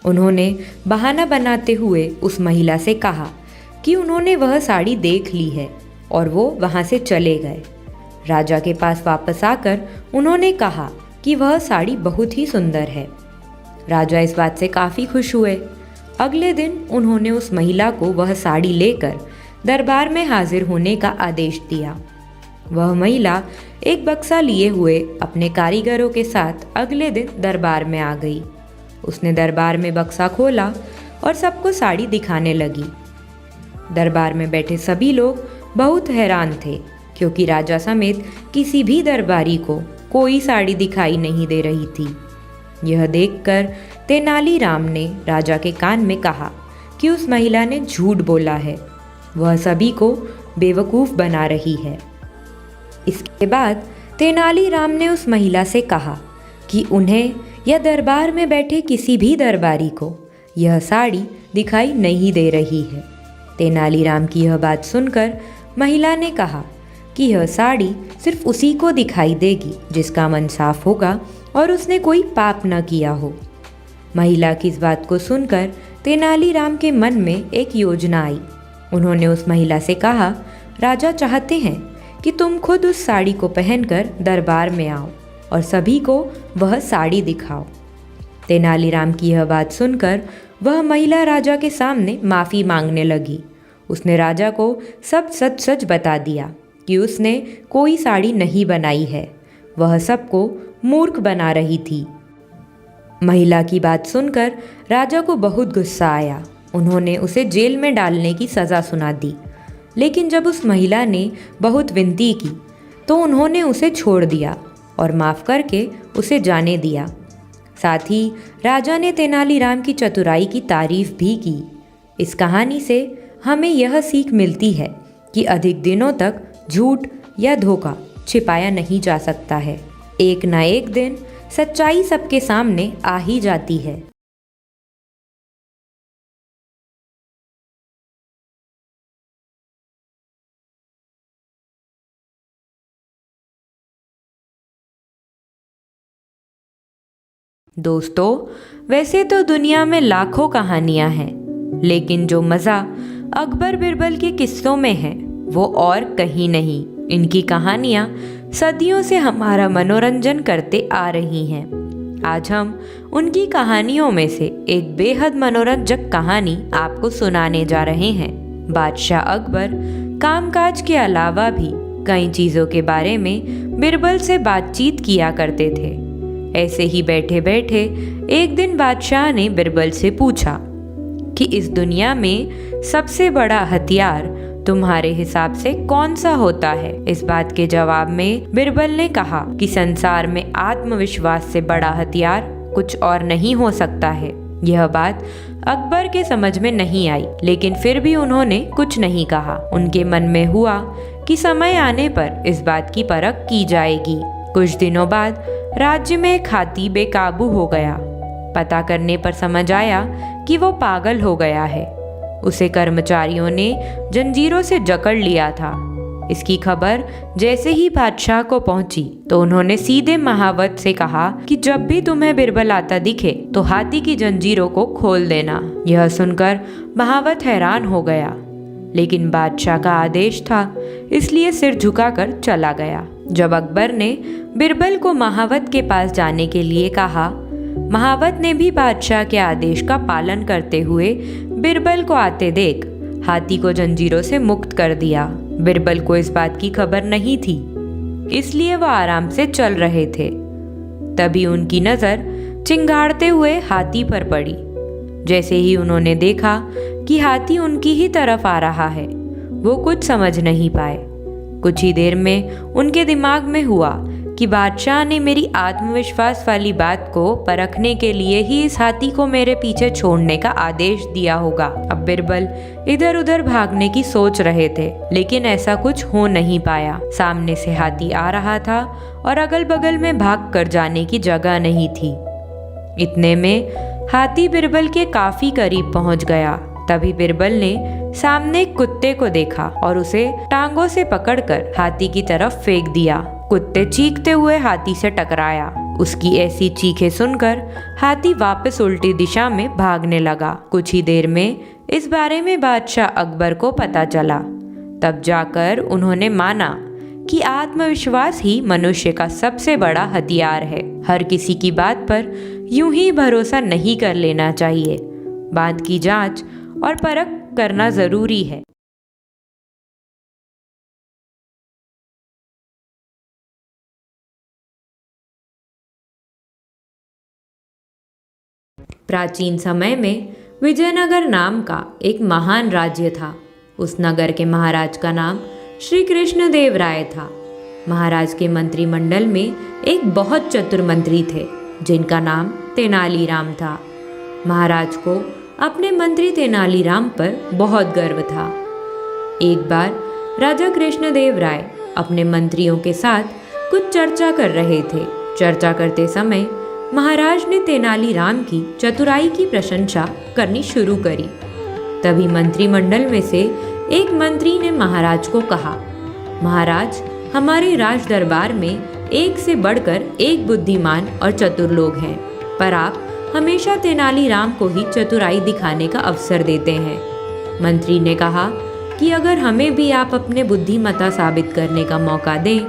उन्होंने बहाना बनाते हुए उस महिला से कहा कि उन्होंने वह साड़ी देख ली है और वो वहाँ से चले गए। राजा के पास वापस आकर उन्होंने कहा कि वह साड़ी बहुत ही सुंदर है। राजा इस बात से काफ़ी खुश हुए। अगले दिन उन्होंने उस महिला को वह साड़ी लेकर दरबार में हाजिर होने का आदेश दिया। वह महिला एक बक्सा लिए हुए अपने कारीगरों के साथ अगले दिन दरबार में आ गई। उसने दरबार में बक्सा खोला और सबको साड़ी दिखाने लगी। दरबार में बैठे सभी लोग बहुत हैरान थे, क्योंकि राजा समेत किसी भी दरबारी को कोई साड़ी दिखाई नहीं दे रही थी। यह देखकर तेनालीराम ने राजा के कान में कहा कि उस महिला ने झूठ बोला है, वह सभी को बेवकूफ़ बना रही है। इसके बाद तेनालीराम ने उस महिला से कहा कि उन्हें या दरबार में बैठे किसी भी दरबारी को यह साड़ी दिखाई नहीं दे रही है। तेनालीराम की यह बात सुनकर महिला ने कहा कि यह साड़ी सिर्फ उसी को दिखाई देगी जिसका मन साफ होगा और उसने कोई पाप न किया हो। महिला की इस बात को सुनकर तेनालीराम के मन में एक योजना आई। उन्होंने उस महिला से कहा, राजा चाहते हैं कि तुम खुद उस साड़ी को पहनकर दरबार में आओ और सभी को वह साड़ी दिखाओ। तेनालीराम की यह बात सुनकर वह महिला राजा के सामने माफ़ी मांगने लगी। उसने राजा को सब सच सच बता दिया कि उसने कोई साड़ी नहीं बनाई है, वह सबको मूर्ख बना रही थी। महिला की बात सुनकर राजा को बहुत गुस्सा आया। उन्होंने उसे जेल में डालने की सज़ा सुना दी, लेकिन जब उस महिला ने बहुत विनती की तो उन्होंने उसे छोड़ दिया और माफ़ करके उसे जाने दिया। साथ ही राजा ने तेनालीराम की चतुराई की तारीफ भी की। इस कहानी से हमें यह सीख मिलती है कि अधिक दिनों तक झूठ या धोखा छिपाया नहीं जा सकता है। एक ना एक दिन सच्चाई सबके सामने आ ही जाती है। दोस्तों, वैसे तो दुनिया में लाखों कहानियां हैं, लेकिन जो मज़ा अकबर बिरबल के किस्सों में है वो और कहीं नहीं। इनकी कहानियां सदियों से हमारा मनोरंजन करते आ रही हैं। आज हम उनकी कहानियों में से एक बेहद मनोरंजक कहानी आपको सुनाने जा रहे हैं। बादशाह अकबर कामकाज के अलावा भी कई चीज़ों के बारे में बिरबल से बातचीत किया करते थे। ऐसे ही बैठे बैठे एक दिन बादशाह ने बिरबल से पूछा कि इस दुनिया में सबसे बड़ा हथियार तुम्हारे हिसाब से कौन सा होता है? इस बात के जवाब में बिरबल ने कहा कि संसार में आत्मविश्वास से बड़ा हथियार कुछ और नहीं हो सकता है। यह बात अकबर के समझ में नहीं आई, लेकिन फिर भी उन्होंने कुछ नहीं कहा। उनके मन में हुआ कि समय आने पर इस बात की परख की जाएगी। कुछ दिनों बाद राज्य में एक हाथी बेकाबू हो गया। पता करने पर समझ आया कि वो पागल हो गया है। उसे कर्मचारियों ने जंजीरों से जकड़ लिया था। इसकी खबर जैसे ही बादशाह को पहुंची तो उन्होंने सीधे महावत से कहा कि जब भी तुम्हें बिरबल आता दिखे तो हाथी की जंजीरों को खोल देना। यह सुनकर महावत हैरान हो गया, लेकिन बादशाह का आदेश था, इसलिए सिर झुकाकर चला गया। जब अकबर ने बिरबल को महावत के पास जाने के लिए कहा, महावत ने भी बादशाह के आदेश का पालन करते हुए बिरबल को आते देख हाथी को जंजीरों से मुक्त कर दिया। बिरबल को इस बात की खबर नहीं थी, इसलिए वह आराम से चल रहे थे। तभी उनकी नज़र चिंगाड़ते हुए हाथी पर पड़ी। जैसे ही उन्होंने देखा कि हाथी उनकी ही तरफ आ रहा है, वो कुछ समझ नहीं पाए। कुछ ही देर में उनके दिमाग में हुआ कि बादशाह ने मेरी आत्मविश्वास वाली बात को परखने के लिए ही इस हाथी को मेरे पीछे छोड़ने का आदेश दिया होगा। अब बिरबल इधर उधर भागने की सोच रहे थे, लेकिन ऐसा कुछ हो नहीं पाया। सामने से हाथी आ रहा था और अगल बगल में भाग कर जाने की जगह नहीं थी। इतने में हाथी बिरबल के काफी करीब पहुंच गया। तभी बिरबल ने सामने एक कुत्ते को देखा और उसे टांगों से पकड़कर हाथी की तरफ फेंक दिया। कुत्ते चीखते हुए हाथी से टकराया। उसकी ऐसी चीखें सुनकर हाथी वापस उल्टी दिशा में भागने लगा। कुछ ही देर में इस बारे में बादशाह अकबर को पता चला। तब जाकर उन्होंने माना कि आत्मविश्वास ही मनुष्य का सबसे बड़ा हथियार है। हर किसी की बात पर यूं ही भरोसा नहीं कर लेना चाहिए। बात की जांच और परख करना जरूरी है। प्राचीन समय में विजयनगर नाम का एक महान राज्य था। उस नगर के महाराज का नाम श्री कृष्ण देव राय था। महाराज के मंत्रिमंडल में एक बहुत चतुर मंत्री थे, जिनका नाम तेनालीराम था। महाराज को अपने मंत्री तेनालीराम पर बहुत गर्व था। एक बार राजा कृष्णदेव राय अपने मंत्रियों के साथ कुछ चर्चा कर रहे थे। चर्चा करते समय महाराज ने तेनालीराम की चतुराई की प्रशंसा करनी शुरू करी। तभी मंत्रिमंडल में से एक मंत्री ने महाराज को कहा, महाराज, हमारे राज दरबार में एक से बढ़कर एक बुद्धिमान और चतुर लोग हैं, पर आप हमेशा तेनालीराम को ही चतुराई दिखाने का अवसर देते हैं। मंत्री ने कहा कि अगर हमें भी आप अपने बुद्धिमता साबित करने का मौका दें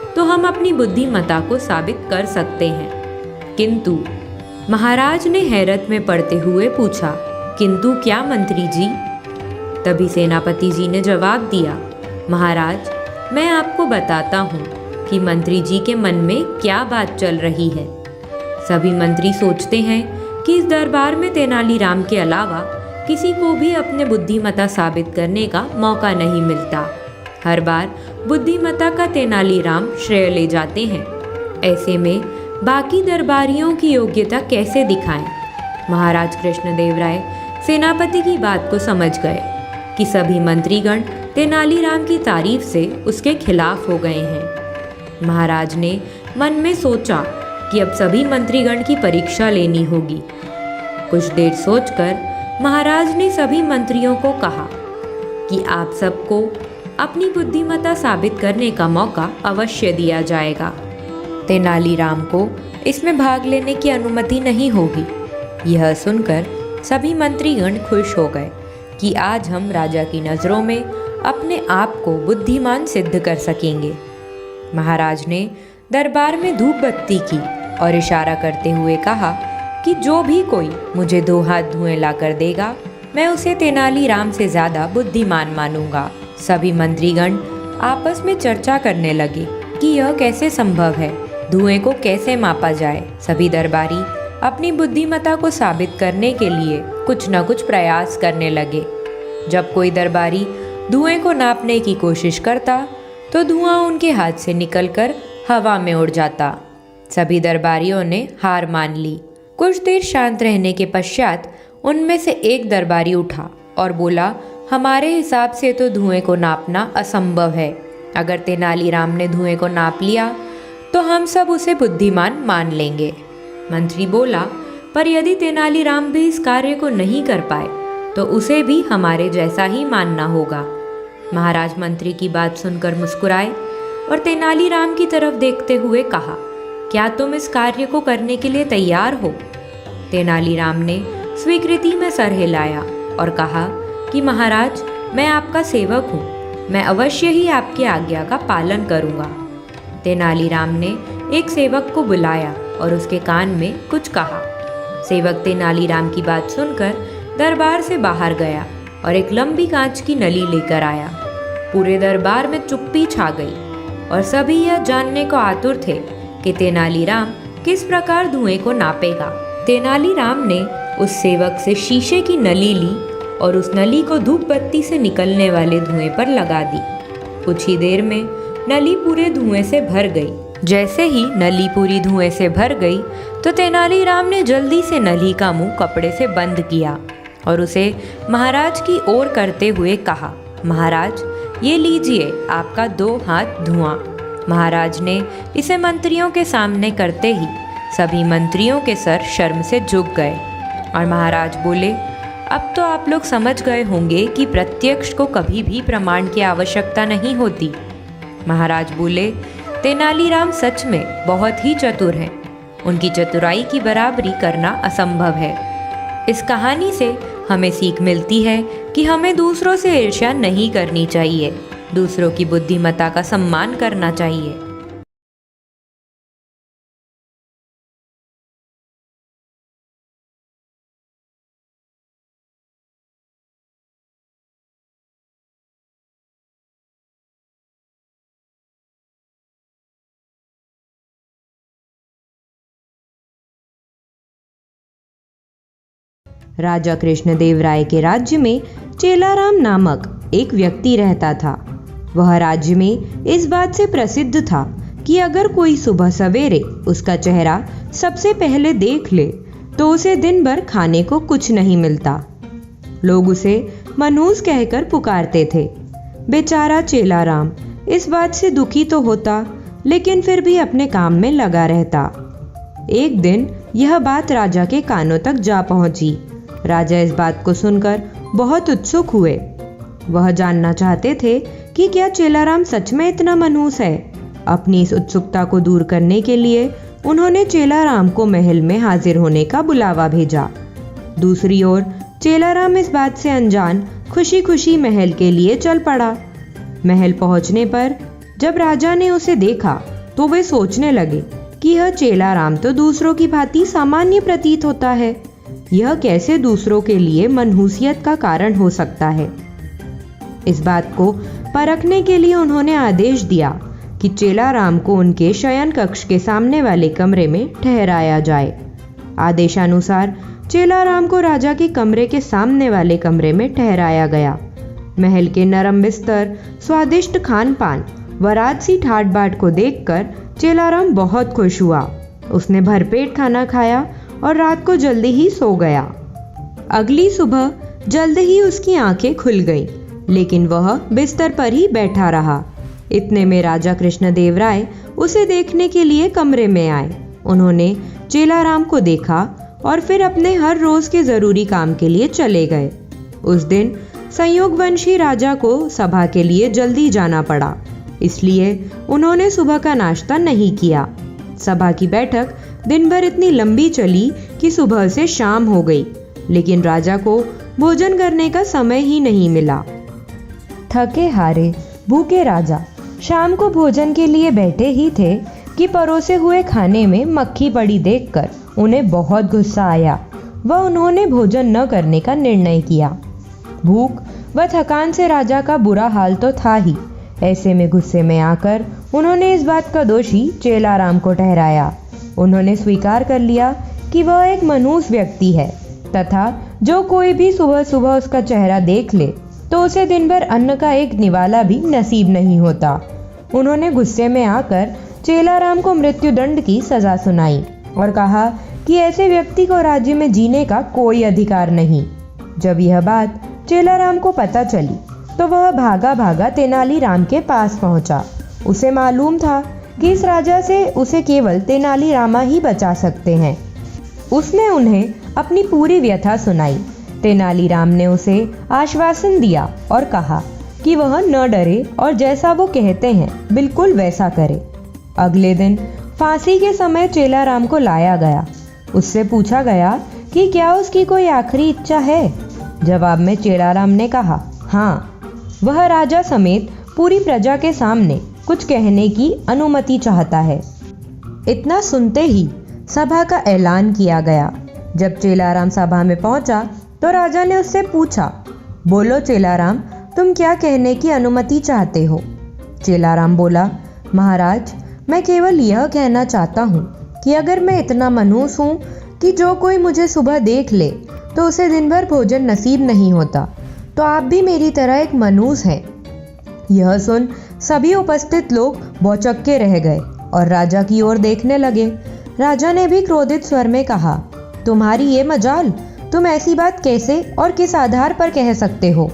तो हम अपनी बुद्धिमता को साबित कर सकते हैं। किंतु महाराज ने हैरत में पड़ते हुए पूछा, किंतु क्या मंत्री जी? तभी सेनापति जी ने जवाब दिया, महाराज, मैं आपको बताता हूँ कि मंत्री जी के मन में क्या बात चल रही है। सभी मंत्री सोचते हैं कि इस दरबार में तेनालीराम के अलावा किसी को भी अपने बुद्धिमता साबित करने का मौका नहीं मिलता। हर बार बुद्धिमता का तेनालीराम श्रेय ले जाते हैं। ऐसे में बाकी दरबारियों की योग्यता कैसे दिखाएं? महाराज कृष्णदेव राय सेनापति की बात को समझ गए कि सभी मंत्रीगण तेनालीराम की तारीफ से उसके खिलाफ हो गए हैं। महाराज ने मन में सोचा कि अब सभी मंत्रीगण की परीक्षा लेनी होगी। कुछ देर सोचकर महाराज ने सभी मंत्रियों को कहा कि आप सबको अपनी बुद्धिमता साबित करने का मौका अवश्य दिया जाएगा। तेनालीराम को इसमें भाग लेने की अनुमति नहीं होगी। यह सुनकर सभी मंत्रीगण खुश हो गए कि आज हम राजा की नज़रों में अपने आप को बुद्धिमान सिद्ध कर सकेंगे। महाराज ने दरबार में धूप बत्ती की और इशारा करते हुए कहा कि जो भी कोई मुझे 2 हाथ धुएं ला कर देगा, मैं उसे तेनालीराम से ज़्यादा बुद्धिमान मानूंगा। सभी मंत्रीगण आपस में चर्चा करने लगे कि यह कैसे संभव है, धुएं को कैसे मापा जाए। सभी दरबारी अपनी बुद्धिमता को साबित करने के लिए कुछ न कुछ प्रयास करने लगे। जब कोई दरबारी धुएं को नापने की कोशिश करता तो धुआं उनके हाथ से निकलकर हवा में उड़ जाता। सभी दरबारियों ने हार मान ली। कुछ देर शांत रहने के पश्चात उनमें से एक दरबारी उठा और बोला, हमारे हिसाब से तो धुएं को नापना असंभव है। अगर तेनालीराम ने धुएं को नाप लिया तो हम सब उसे बुद्धिमान मान लेंगे। मंत्री बोला, पर यदि तेनालीराम भी इस कार्य को नहीं कर पाए तो उसे भी हमारे जैसा ही मानना होगा। महाराज मंत्री की बात सुनकर मुस्कुराए और तेनालीराम की तरफ देखते हुए कहा, क्या तुम इस कार्य को करने के लिए तैयार हो? तेनालीराम ने स्वीकृति में सर हिलाया और कहा कि महाराज, मैं आपका सेवक हूँ, मैं अवश्य ही आपकी आज्ञा का पालन करूँगा। तेनालीराम ने एक सेवक को बुलाया और उसके कान में कुछ कहा। सेवक तेनालीराम की बात सुनकर दरबार से बाहर गया और एक लंबी कांच की नली लेकर आया। पूरे दरबार में चुप्पी छा गई और सभी यह जानने को आतुर थे कि तेनालीराम किस प्रकार धुएं को नापेगा। तेनालीराम ने उस सेवक से शीशे की नली ली और उस नली को धूप बत्ती से निकलने वाले धुएं पर लगा दी। कुछ ही देर में नली पूरे धुएं से भर गई। जैसे ही नली पूरी धुएं से भर गई तो तेनालीराम ने जल्दी से नली का मुंह कपड़े से बंद किया और उसे महाराज की ओर करते हुए कहा, महाराज, ये लीजिए आपका 2 हाथ धुआं। महाराज ने इसे मंत्रियों के सामने करते ही सभी मंत्रियों के सर शर्म से झुक गए और महाराज बोले, अब तो आप लोग समझ गए होंगे कि प्रत्यक्ष को कभी भी प्रमाण की आवश्यकता नहीं होती। महाराज बोले, तेनालीराम सच में बहुत ही चतुर हैं। उनकी चतुराई की बराबरी करना असंभव है। इस कहानी से हमें सीख मिलती है कि हमें दूसरों से ईर्ष्या नहीं करनी चाहिए, दूसरों की बुद्धिमत्ता का सम्मान करना चाहिए। राजा कृष्णदेव राय के राज्य में चेलाराम नामक एक व्यक्ति रहता था। वह राज्य में इस बात से प्रसिद्ध था कि अगर कोई सुबह सवेरे उसका चेहरा सबसे पहले देख ले तो उसे दिन भर खाने को कुछ नहीं मिलता। लोग उसे मनहूस कहकर पुकारते थे। बेचारा चेलाराम इस बात से दुखी तो होता, लेकिन फिर भी अपने काम में लगा रहता। एक दिन यह बात राजा के कानों तक जा पहुंची। राजा इस बात को सुनकर बहुत उत्सुक हुए। वह जानना चाहते थे कि क्या चेलाराम सच में इतना मनहूस है। अपनी इस उत्सुकता को दूर करने के लिए उन्होंने चेलाराम को महल में हाजिर होने का बुलावा भेजा। दूसरी ओर चेलाराम इस बात से अनजान खुशी खुशी महल के लिए चल पड़ा। महल पहुंचने पर जब राजा ने उसे देखा तो वे सोचने लगे कि यह चेलाराम तो दूसरों की भांति सामान्य प्रतीत होता है। यह कैसे दूसरों के लिए मनहूसियत का कारण हो सकता है। इस बात को परखने के लिए उन्होंने आदेश दिया कि चेलाराम को उनके शयन कक्ष के सामने वाले कमरे में ठहराया जाए। आदेशानुसार चेलाराम को राजा के कमरे के सामने वाले कमरे में ठहराया गया। महल के नरम बिस्तर, स्वादिष्ट खान पान व राजसी ठाट बाट को देखकर चेलाराम बहुत खुश हुआ। उसने भरपेट खाना खाया और रात को जल्दी ही सो गया। अगली सुबह जल्द ही उसकी आंखें खुल गईं, लेकिन वह बिस्तर पर ही बैठा रहा। इतने में राजा कृष्णदेव राय उसे देखने के लिए कमरे में आए। उन्होंने चेलाराम को देखा और फिर अपने हर रोज के जरूरी काम के लिए चले गए। उस दिन संयोगवंशी राजा को सभा के लिए जल्दी जाना पड़ा, इसलिए उन्होंने सुबह का नाश्ता नहीं किया। सभा की बैठक दिन भर इतनी लंबी चली कि सुबह से शाम हो गई, लेकिन राजा को भोजन करने का समय ही नहीं मिला। थके हारे भूखे राजा शाम को भोजन के लिए बैठे ही थे कि परोसे हुए खाने में मक्खी पड़ी देखकर उन्हें बहुत गुस्सा आया व उन्होंने भोजन न करने का निर्णय किया। भूख व थकान से राजा का बुरा हाल तो था ही, ऐसे में गुस्से में आकर उन्होंने इस बात का दोषी चेलाराम को ठहराया। उन्होंने स्वीकार कर लिया कि वह एक मनहूस व्यक्ति है तथा जो कोई भी सुबह सुबह उसका चेहरा देख ले तो उसे दिन भर अन्न का एक निवाला भी नसीब नहीं होता। उन्होंने गुस्से में आकर चेलाराम को मृत्युदंड की सजा सुनाई और कहा कि ऐसे व्यक्ति को राज्य में जीने का कोई अधिकार नहीं। जब यह बात चेलाराम को पता चली तो वह भागा भागा तेनालीराम के पास पहुंचा। उसे मालूम था कि इस राजा से उसे केवल तेनालीरामा ही बचा सकते हैं। उसने उन्हें अपनी पूरी व्यथा सुनाई। तेनालीराम ने उसे आश्वासन दिया और कहा कि वह न डरे और जैसा वो कहते हैं बिल्कुल वैसा करे। अगले दिन फांसी के समय चेलाराम को लाया गया। उससे पूछा गया कि क्या उसकी कोई आखिरी इच्छा है। जवाब में चेलाराम ने कहा, हाँ, वह राजा समेत पूरी प्रजा के सामने कुछ कहने की अनुमति चाहता है। इतना सुनते ही सभा का ऐलान किया गया। जब चेलाराम सभा में पहुंचा तो राजा ने उससे पूछा, बोलो चेलाराम, तुम क्या कहने की अनुमति चाहते हो। चेलाराम बोला, महाराज, मैं केवल यह कहना चाहता हूँ कि अगर मैं इतना मनहूस हूँ कि जो कोई मुझे सुबह देख ले तो उसे दिन भर भोजन नसीब नहीं होता, तो आप भी मेरी तरह एक मनहूस हैं। यह सुन सभी उपस्थित लोग भौचक्के रह गए और राजा की ओर देखने लगे। राजा ने भी क्रोधित स्वर में कहा, तुम्हारी ये मजाल, तुम ऐसी बात कैसे और किस आधार पर कह सकते हो।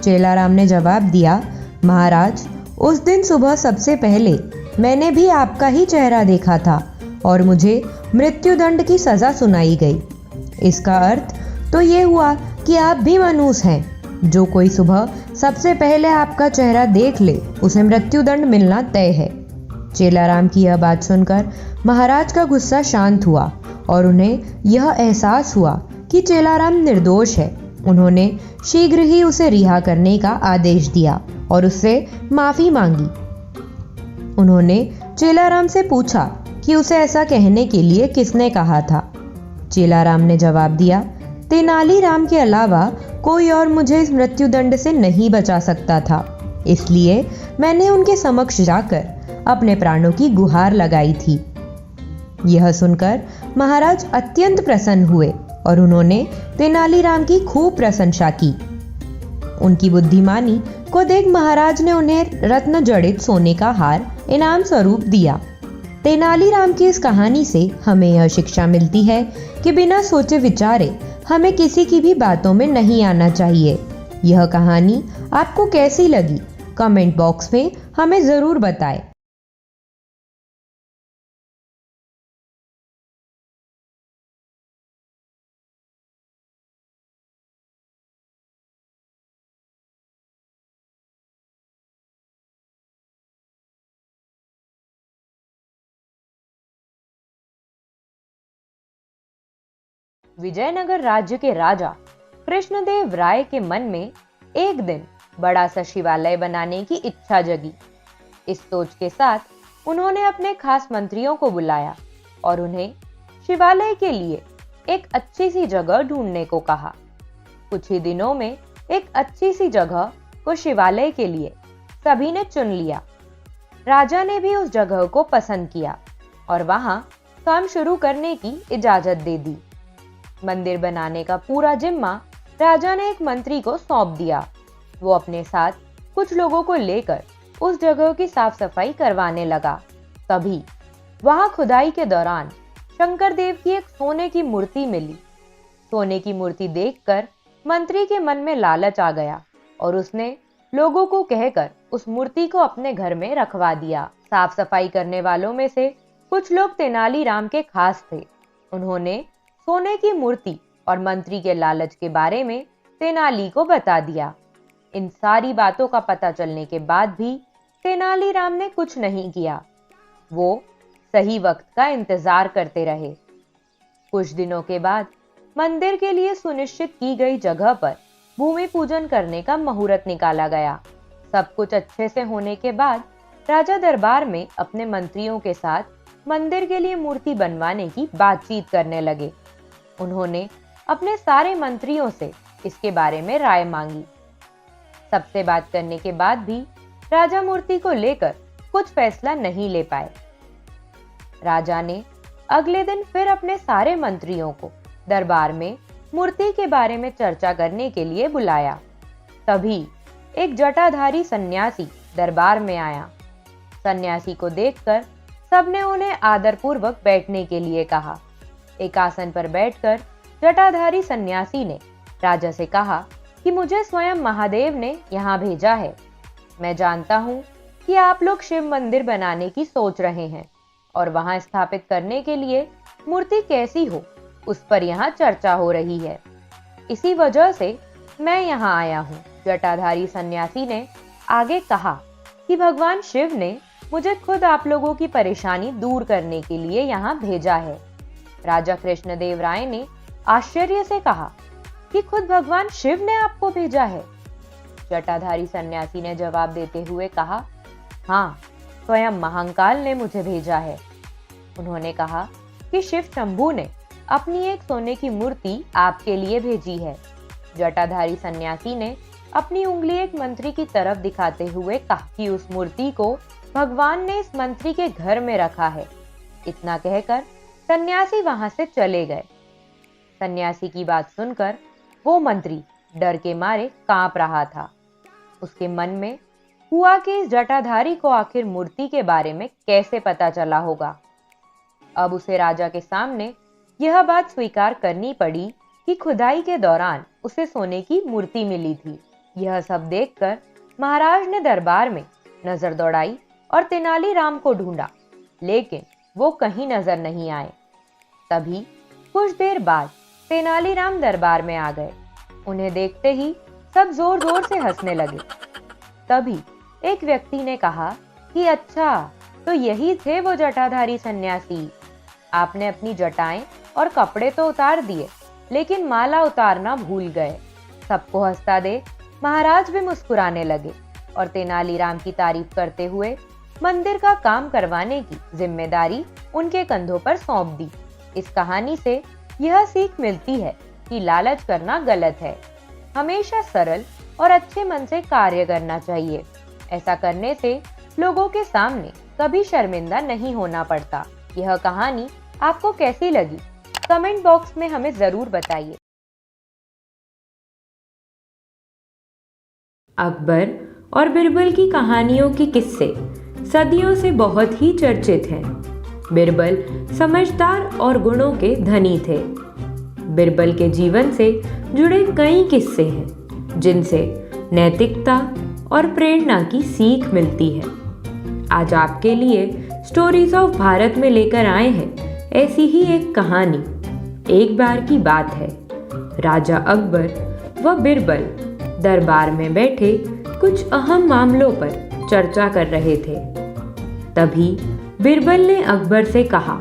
चेलाराम ने जवाब दिया, महाराज, उस दिन सुबह सबसे पहले मैंने भी आपका ही चेहरा देखा था और मुझे मृत्युदंड की सजा सुनाई गई। इसका अर्थ तो ये हुआ कि आप भी मनहूस हैं। जो कोई सुबह सबसे पहले आपका चेहरा देख ले उसे मृत्युदंड मिलना तय है। चेलाराम की यह बात सुनकर महाराज का गुस्सा शांत हुआ और उन्हें यह एहसास हुआ कि चेलाराम निर्दोष है। उन्होंने शीघ्र ही उसे रिहा करने का आदेश दिया और उससे माफी मांगी। उन्होंने चेलाराम से पूछा कि उसे ऐसा कहने के लिए किसने कहा था। चेलाराम ने जवाब दिया, तेनालीराम के अलावा कोई और मुझे इस मृत्युदंड से नहीं बचा सकता था, इसलिए मैंने उनके समक्ष जाकर अपने प्राणों की गुहार लगाई थी। यह सुनकर महाराज अत्यंत प्रसन्न हुए और उन्होंने तेनालीराम की खूब प्रशंसा की। उनकी बुद्धिमानी को देख महाराज ने उन्हें रत्न जड़ित सोने का हार इनाम स्वरूप दिया। तेनालीराम की इस कहानी से हमें यह शिक्षा मिलती है कि बिना सोचे विचारे हमें किसी की भी बातों में नहीं आना चाहिए। यह कहानी आपको कैसी लगी, कमेंट बॉक्स में हमें ज़रूर बताएं। विजयनगर राज्य के राजा कृष्णदेव राय के मन में एक दिन बड़ा सा शिवालय बनाने की इच्छा जगी। इस सोच के साथ उन्होंने अपने खास मंत्रियों को बुलाया और उन्हें शिवालय के लिए एक अच्छी सी जगह ढूंढने को कहा। कुछ ही दिनों में एक अच्छी सी जगह को शिवालय के लिए सभी ने चुन लिया। राजा ने भी उस जगह को पसंद किया और वहां काम शुरू करने की इजाजत दे दी। मंदिर बनाने का पूरा जिम्मा राजा ने एक मंत्री को सौंप दिया। वो अपने साथ कुछ लोगों को लेकर उस जगह की साफ सफाई करवाने लगा। तभी वहां खुदाई के दौरान शंकर देव की एक सोने की मूर्ति मिली। सोने की मूर्ति देखकर मंत्री के मन में लालच आ गया और उसने लोगों को कहकर उस मूर्ति को अपने घर में रखवा दिया। साफ सफाई करने वालों में से कुछ लोग तेनालीराम के खास थे। उन्होंने सोने की मूर्ति और मंत्री के लालच के बारे में तेनाली को बता दिया। इन सारी बातों का पता चलने के बाद भी तेनालीराम ने कुछ नहीं किया। वो सही वक्त का इंतजार करते रहे। कुछ दिनों के बाद मंदिर के लिए सुनिश्चित की गई जगह पर भूमि पूजन करने का मुहूर्त निकाला गया। सब कुछ अच्छे से होने के बाद राजा दरबार में अपने मंत्रियों के साथ मंदिर के लिए मूर्ति बनवाने की बातचीत करने लगे। उन्होंने अपने सारे मंत्रियों से इसके बारे में राय मांगी। सबसे बात करने के बाद भी राजा मूर्ति को लेकर कुछ फैसला नहीं ले पाए। राजा ने अगले दिन फिर अपने सारे मंत्रियों को दरबार में मूर्ति के बारे में चर्चा करने के लिए बुलाया। तभी एक जटाधारी सन्यासी दरबार में आया। सन्यासी को देखकर सबने उन्हें आदरपूर्वक बैठने के लिए कहा। एक आसन पर बैठकर जटाधारी सन्यासी ने राजा से कहा कि मुझे स्वयं महादेव ने यहाँ भेजा है। मैं जानता हूँ कि आप लोग शिव मंदिर बनाने की सोच रहे हैं और वहां स्थापित करने के लिए मूर्ति कैसी हो उस पर यहाँ चर्चा हो रही है। इसी वजह से मैं यहाँ आया हूँ। जटाधारी सन्यासी ने आगे कहा कि भगवान शिव ने मुझे खुद आप लोगों की परेशानी दूर करने के लिए यहाँ भेजा है। राजा कृष्णदेव राय ने आश्चर्य से कहा कि खुद भगवान शिव ने आपको भेजा है। जटाधारी सन्यासी ने जवाब देते हुए कहा, हाँ, स्वयं महाकाल ने मुझे भेजा है। उन्होंने कहा कि शिव शंभू ने अपनी एक सोने की मूर्ति आपके लिए भेजी है। जटाधारी सन्यासी ने अपनी उंगली एक मंत्री की तरफ दिखाते हुए कहा कि उस मूर्ति को भगवान ने इस मंत्री के घर में रखा है। इतना कहकर सन्यासी वहां से चले गए। सन्यासी की बात सुनकर वो मंत्री डर के मारे कांप रहा था। उसके मन में हुआ कि इस जटाधारी को आखिर मूर्ति के बारे में कैसे पता चला होगा। अब उसे राजा के सामने यह बात स्वीकार करनी पड़ी कि खुदाई के दौरान उसे सोने की मूर्ति मिली थी। यह सब देखकर महाराज ने दरबार में नजर दौड़ाई और तेनालीराम को ढूंढा, लेकिन वो कहीं नजर नहीं आए। तभी कुछ देर बाद तेनालीराम दरबार में आ गए। उन्हें देखते ही सब जोर जोर से हंसने लगे। तभी एक व्यक्ति ने कहा कि अच्छा, तो यही थे वो जटाधारी सन्यासी। आपने अपनी जटाएं और कपड़े तो उतार दिए, लेकिन माला उतारना भूल गए। सबको हंसता देख महाराज भी मुस्कुराने लगे और तेनालीराम की तारीफ करते हुए मंदिर का काम करवाने की जिम्मेदारी उनके कंधों पर सौंप दी। इस कहानी से यह सीख मिलती है कि लालच करना गलत है। हमेशा सरल और अच्छे मन से कार्य करना चाहिए। ऐसा करने से लोगों के सामने कभी शर्मिंदा नहीं होना पड़ता। यह कहानी आपको कैसी लगी? कमेंट बॉक्स में हमें जरूर बताइए। अकबर और बिरबल की कहानियों के किस्से सदियों से बहुत ही चर्चित हैं। बिरबल समझदार और गुणों के धनी थे। बिरबल के जीवन से जुड़े कई किस्से हैं जिनसे नैतिकता और प्रेरणा की सीख मिलती है। आज आपके लिए स्टोरीज ऑफ भारत में लेकर आए हैं ऐसी ही एक कहानी। एक बार की बात है, राजा अकबर व बिरबल दरबार में बैठे कुछ अहम मामलों पर चर्चा कर रहे थे। तभी बिरबल ने अकबर से कहा,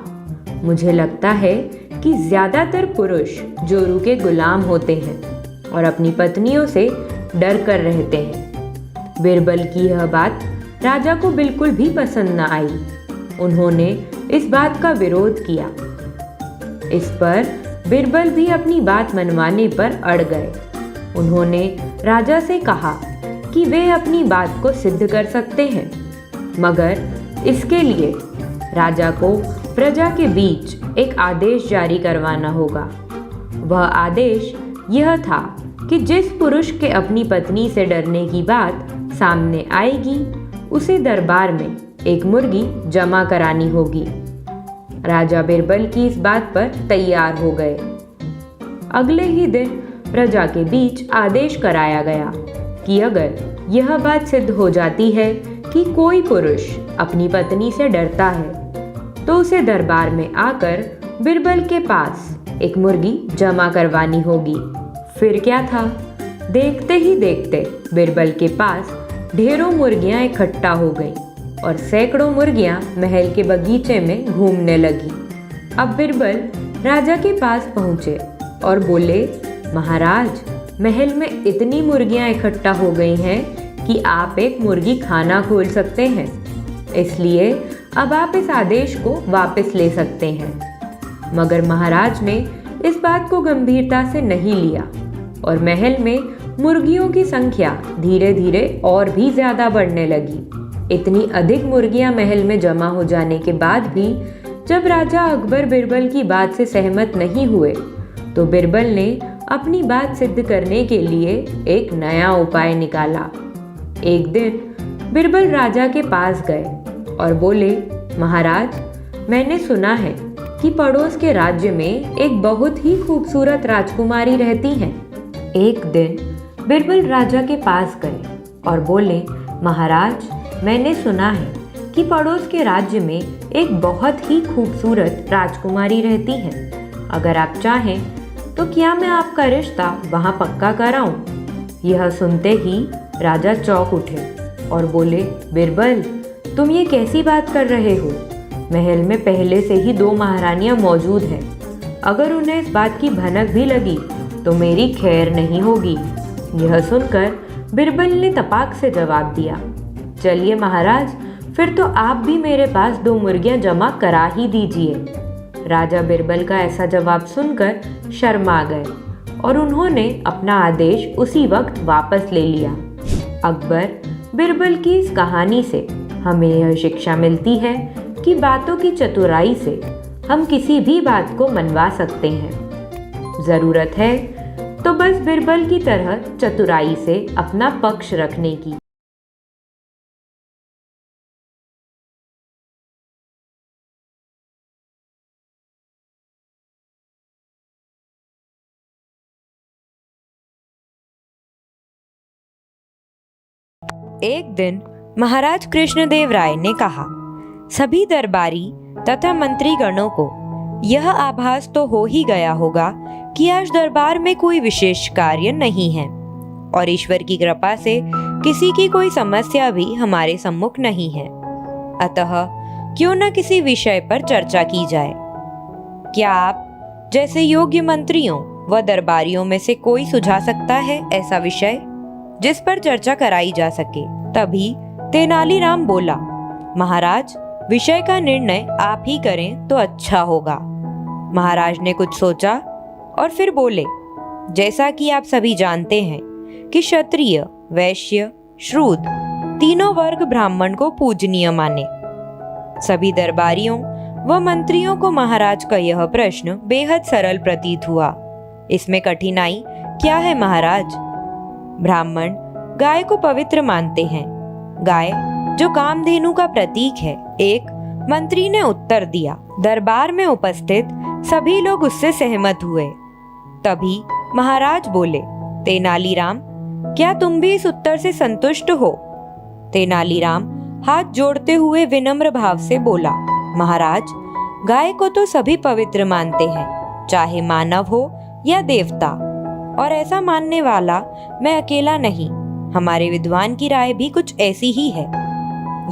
मुझे लगता है कि ज्यादातर पुरुष जोरू के गुलाम होते हैं और अपनी पत्नियों से डर कर रहते हैं। बिरबल की यह बात राजा को बिल्कुल भी पसंद न आई। उन्होंने इस बात का विरोध किया। इस पर बिरबल भी अपनी बात मनवाने पर अड़ गए। उन्होंने राजा से कहा कि वे अपनी बात को सिद्ध कर सकते हैं, मगर इसके लिए राजा को प्रजा के बीच एक आदेश जारी करवाना होगा। वह आदेश यह था कि जिस पुरुष के अपनी पत्नी से डरने की बात सामने आएगी, उसे दरबार में एक मुर्गी जमा करानी होगी। राजा बिरबल की इस बात पर तैयार हो गए। अगले ही दिन प्रजा के बीच आदेश कराया गया कि अगर यह बात सिद्ध हो जाती है कि कोई पुरुष अपनी पत्नी से डरता है, तो उसे दरबार में आकर बिरबल के पास एक मुर्गी जमा करवानी होगी। फिर क्या था, देखते ही देखते बिरबल के पास ढेरों मुर्गियां इकट्ठा हो गईं और सैकड़ों मुर्गियां महल के बगीचे में घूमने लगी। अब बिरबल राजा के पास पहुंचे और बोले, महाराज, महल में इतनी मुर्गियां इकट्ठा हो गई हैं कि आप एक मुर्गी खाना खोल सकते हैं, इसलिए अब आप इस आदेश को वापस ले सकते हैं। मगर महाराज ने इस बात को गंभीरता से नहीं लिया और महल में मुर्गियों की संख्या धीरे धीरे और भी ज्यादा बढ़ने लगी। इतनी अधिक मुर्गियां महल में जमा हो जाने के बाद भी जब राजा अकबर बिरबल की बात से सहमत नहीं हुए, तो बिरबल ने अपनी बात सिद्ध करने के लिए एक नया उपाय निकाला। एक दिन बिरबल राजा के पास गए और बोले, महाराज, मैंने सुना है कि पड़ोस के राज्य में एक बहुत ही खूबसूरत राजकुमारी रहती है। एक दिन बिरबल राजा के पास गए और बोले, महाराज, मैंने सुना है कि पड़ोस के राज्य में एक बहुत ही खूबसूरत राजकुमारी रहती है। अगर आप चाहें तो क्या मैं आपका रिश्ता वहाँ पक्का कराऊं? यह सुनते ही राजा चौंक उठे और बोले, बिरबल, तुम ये कैसी बात कर रहे हो? महल में पहले से ही 2 महारानियां मौजूद हैं। अगर उन्हें इस बात की भनक भी लगी तो मेरी खैर नहीं होगी। यह सुनकर बिरबल ने तपाक से जवाब दिया, चलिए महाराज, फिर तो आप भी मेरे पास 2 मुर्गियां जमा करा ही दीजिए। राजा बिरबल का ऐसा जवाब सुनकर शर्मा गए और उन्होंने अपना आदेश उसी वक्त वापस ले लिया। अकबर बिरबल की इस कहानी से हमें यह शिक्षा मिलती है कि बातों की चतुराई से हम किसी भी बात को मनवा सकते हैं। ज़रूरत है तो बस बिरबल की तरह चतुराई से अपना पक्ष रखने की। एक दिन महाराज कृष्णदेव राय ने कहा, सभी दरबारी तथा मंत्रीगणों को यह आभास तो हो ही गया होगा कि आज दरबार में कोई विशेष कार्य नहीं है और ईश्वर की कृपा से किसी की कोई समस्या भी हमारे सम्मुख नहीं है। अतः क्यों न किसी विषय पर चर्चा की जाए। क्या आप जैसे योग्य मंत्रियों व दरबारियों में से कोई सुझा सकता है ऐसा विषय जिस पर चर्चा कराई जा सके? तभी तेनालीराम बोला, महाराज, विषय का निर्णय आप ही करें तो अच्छा होगा। महाराज ने कुछ सोचा और फिर बोले, जैसा कि आप सभी जानते हैं कि क्षत्रिय, वैश्य, शूद्र तीनों वर्ग ब्राह्मण को पूजनीय माने। सभी दरबारियों व मंत्रियों को महाराज का यह प्रश्न बेहद सरल प्रतीत हुआ। इसमें कठिनाई क्या है महाराज? ब्राह्मण गाय को पवित्र मानते हैं, गाय जो कामधेनु का प्रतीक है। एक मंत्री ने उत्तर दिया। दरबार में उपस्थित सभी लोग उससे सहमत हुए। तभी महाराज बोले, तेनालीराम, क्या तुम भी इस उत्तर से संतुष्ट हो? तेनालीराम हाथ जोड़ते हुए विनम्र भाव से बोला, महाराज, गाय को तो सभी पवित्र मानते हैं, चाहे मानव हो या देवता, और ऐसा मानने वाला मैं अकेला नहीं, हमारे विद्वान की राय भी कुछ ऐसी ही है।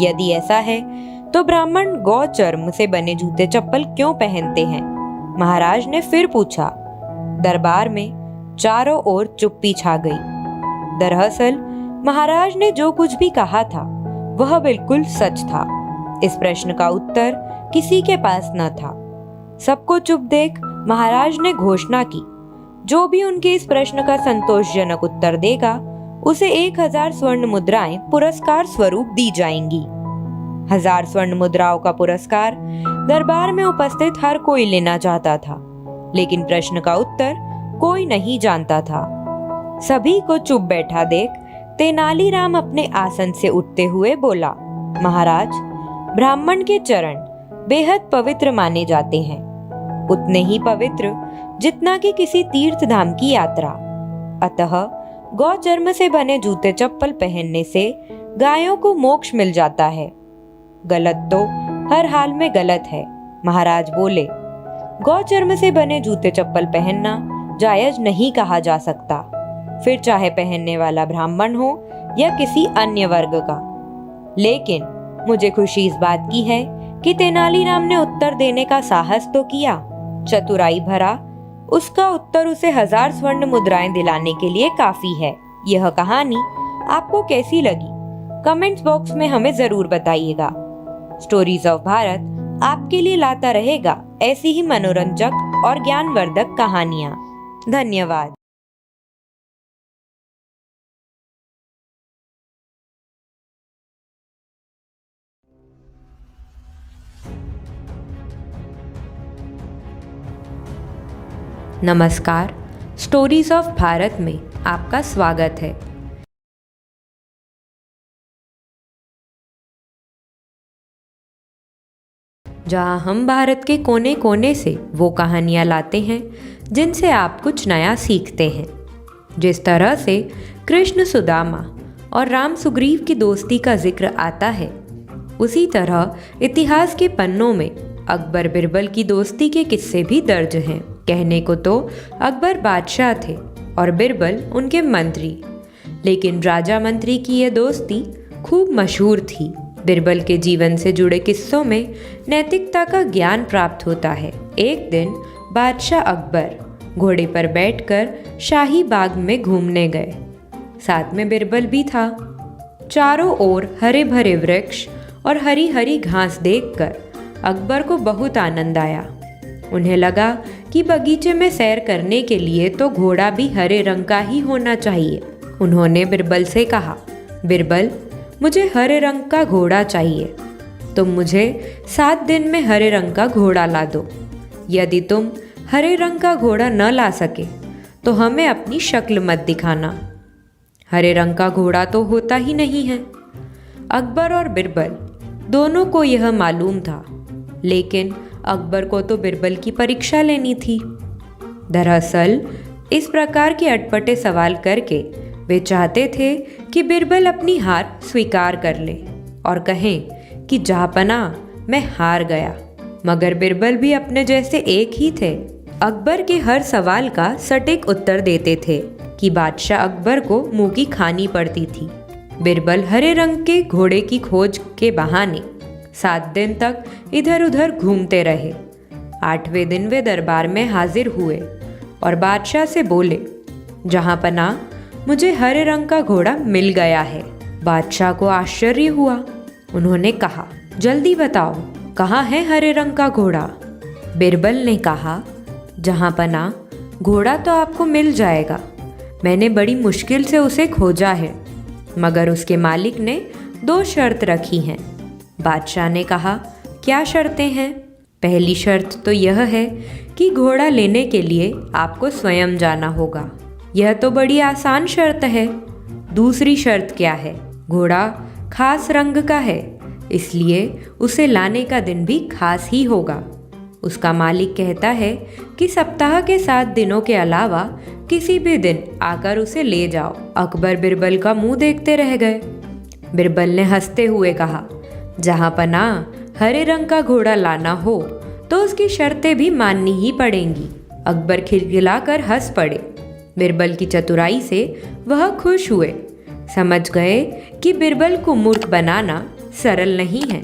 यदि ऐसा है तो ब्राह्मण गौ चर्म से बने जूते चप्पल क्यों पहनते हैं? महाराज ने फिर पूछा। दरबार में चारों ओर चुप्पी छा गई। दरअसल महाराज ने जो कुछ भी कहा था वह बिल्कुल सच था। इस प्रश्न का उत्तर किसी के पास न था। सबको चुप देख महाराज ने घोषणा की, जो भी उनके इस प्रश्न का संतोषजनक उत्तर देगा उसे 1000 स्वर्ण मुद्राएं पुरस्कार स्वरूप दी जाएंगी। 1000 स्वर्ण मुद्राओं का पुरस्कार दरबार में उपस्थित हर कोई लेना चाहता था, लेकिन प्रश्न का उत्तर कोई नहीं जानता था। सभी को चुप बैठा देख तेनालीराम अपने आसन से उठते हुए बोला, महाराज, ब्राह्मण के चरण बेहद पवित्र माने जाते हैं, उतने ही पवित्र जितना कि किसी तीर्थ धाम की यात्रा। अतः गौ चर्म से बने जूते चप्पल पहनने से गायों को मोक्ष मिल जाता है। गलत तो हर हाल में गलत है। महाराज बोले, गौ चर्म से बने जूते चप्पल पहनना जायज नहीं कहा जा सकता, फिर चाहे पहनने वाला ब्राह्मण हो या किसी अन्य वर्ग का। लेकिन मुझे खुशी इस बात की है कि तेनालीराम ने उत्तर देने का साहस तो किया। चतुराई भरा उसका उत्तर उसे 1000 स्वर्ण मुद्राएं दिलाने के लिए काफी है। यह कहानी आपको कैसी लगी? कमेंट्स बॉक्स में हमें जरूर बताइएगा। स्टोरीज ऑफ भारत आपके लिए लाता रहेगा ऐसी ही मनोरंजक और ज्ञानवर्धक कहानियां। धन्यवाद। नमस्कार, स्टोरीज ऑफ भारत में आपका स्वागत है। जहां हम भारत के कोने कोने से वो कहानियाँ लाते हैं जिनसे आप कुछ नया सीखते हैं। जिस तरह से कृष्ण सुदामा और राम सुग्रीव की दोस्ती का जिक्र आता है, उसी तरह इतिहास के पन्नों में अकबर बिरबल की दोस्ती के किस्से भी दर्ज हैं। कहने को तो अकबर बादशाह थे और बिरबल उनके मंत्री, लेकिन राजा मंत्री की यह दोस्ती खूब मशहूर थी। बिरबल के जीवन से जुड़े किस्सों में नैतिकता का ज्ञान प्राप्त होता है। एक दिन बादशाह अकबर घोड़े पर बैठकर शाही बाग में घूमने गए। साथ में बिरबल भी था। चारों ओर हरे भरे वृक्ष और हरी हरी घास देखकर अकबर को बहुत आनंद आया। उन्हें लगा कि बगीचे में सैर करने के लिए तो घोड़ा भी हरे रंग का ही होना चाहिए। उन्होंने बिरबल से कहा, बिरबल, मुझे हरे रंग का घोड़ा चाहिए। तुम मुझे 7 दिन में हरे रंग का घोड़ा ला दो। यदि तुम हरे रंग का घोड़ा न ला सके तो हमें अपनी शक्ल मत दिखाना। हरे रंग का घोड़ा तो होता ही नहीं है। अकबर और बिरबल दोनों को यह मालूम था, लेकिन अकबर को तो बिरबल की परीक्षा लेनी थी। दरअसल इस प्रकार के अटपटे सवाल करके वे चाहते थे कि बिरबल अपनी हार स्वीकार कर ले और कहें कि जहाँपना मैं हार गया। मगर बिरबल भी अपने जैसे एक ही थे। अकबर के हर सवाल का सटीक उत्तर देते थे कि बादशाह अकबर को मुंह की खानी पड़ती थी। बिरबल हरे रंग के घोड़े की खोज के बहाने 7 दिन तक इधर उधर घूमते रहे। 8वें दिन वे दरबार में हाजिर हुए और बादशाह से बोले, जहाँपना, मुझे हरे रंग का घोड़ा मिल गया है। बादशाह को आश्चर्य हुआ। उन्होंने कहा, जल्दी बताओ, कहाँ है हरे रंग का घोड़ा? बिरबल ने कहा, जहाँपना, घोड़ा तो आपको मिल जाएगा। मैंने बड़ी मुश्किल से उसे खोजा है, मगर उसके मालिक ने 2 शर्त रखी हैं। बादशाह ने कहा, क्या शर्तें हैं? पहली शर्त तो यह है कि घोड़ा लेने के लिए आपको स्वयं जाना होगा। यह तो बड़ी आसान शर्त है। दूसरी शर्त क्या है? घोड़ा खास रंग का है, इसलिए उसे लाने का दिन भी खास ही होगा। उसका मालिक कहता है कि सप्ताह के 7 दिनों के अलावा किसी भी दिन आकर उसे ले जाओ। अकबर बिरबल का मुंह देखते रह गए। बिरबल ने हंसते हुए कहा, जहाँपना, हरे रंग का घोड़ा लाना हो तो उसकी शर्तें भी माननी ही पड़ेंगी। अकबर खिलखिलाकर हंस पड़े। बिरबल की चतुराई से वह खुश हुए। समझ गए कि बिरबल को मूर्ख बनाना सरल नहीं है।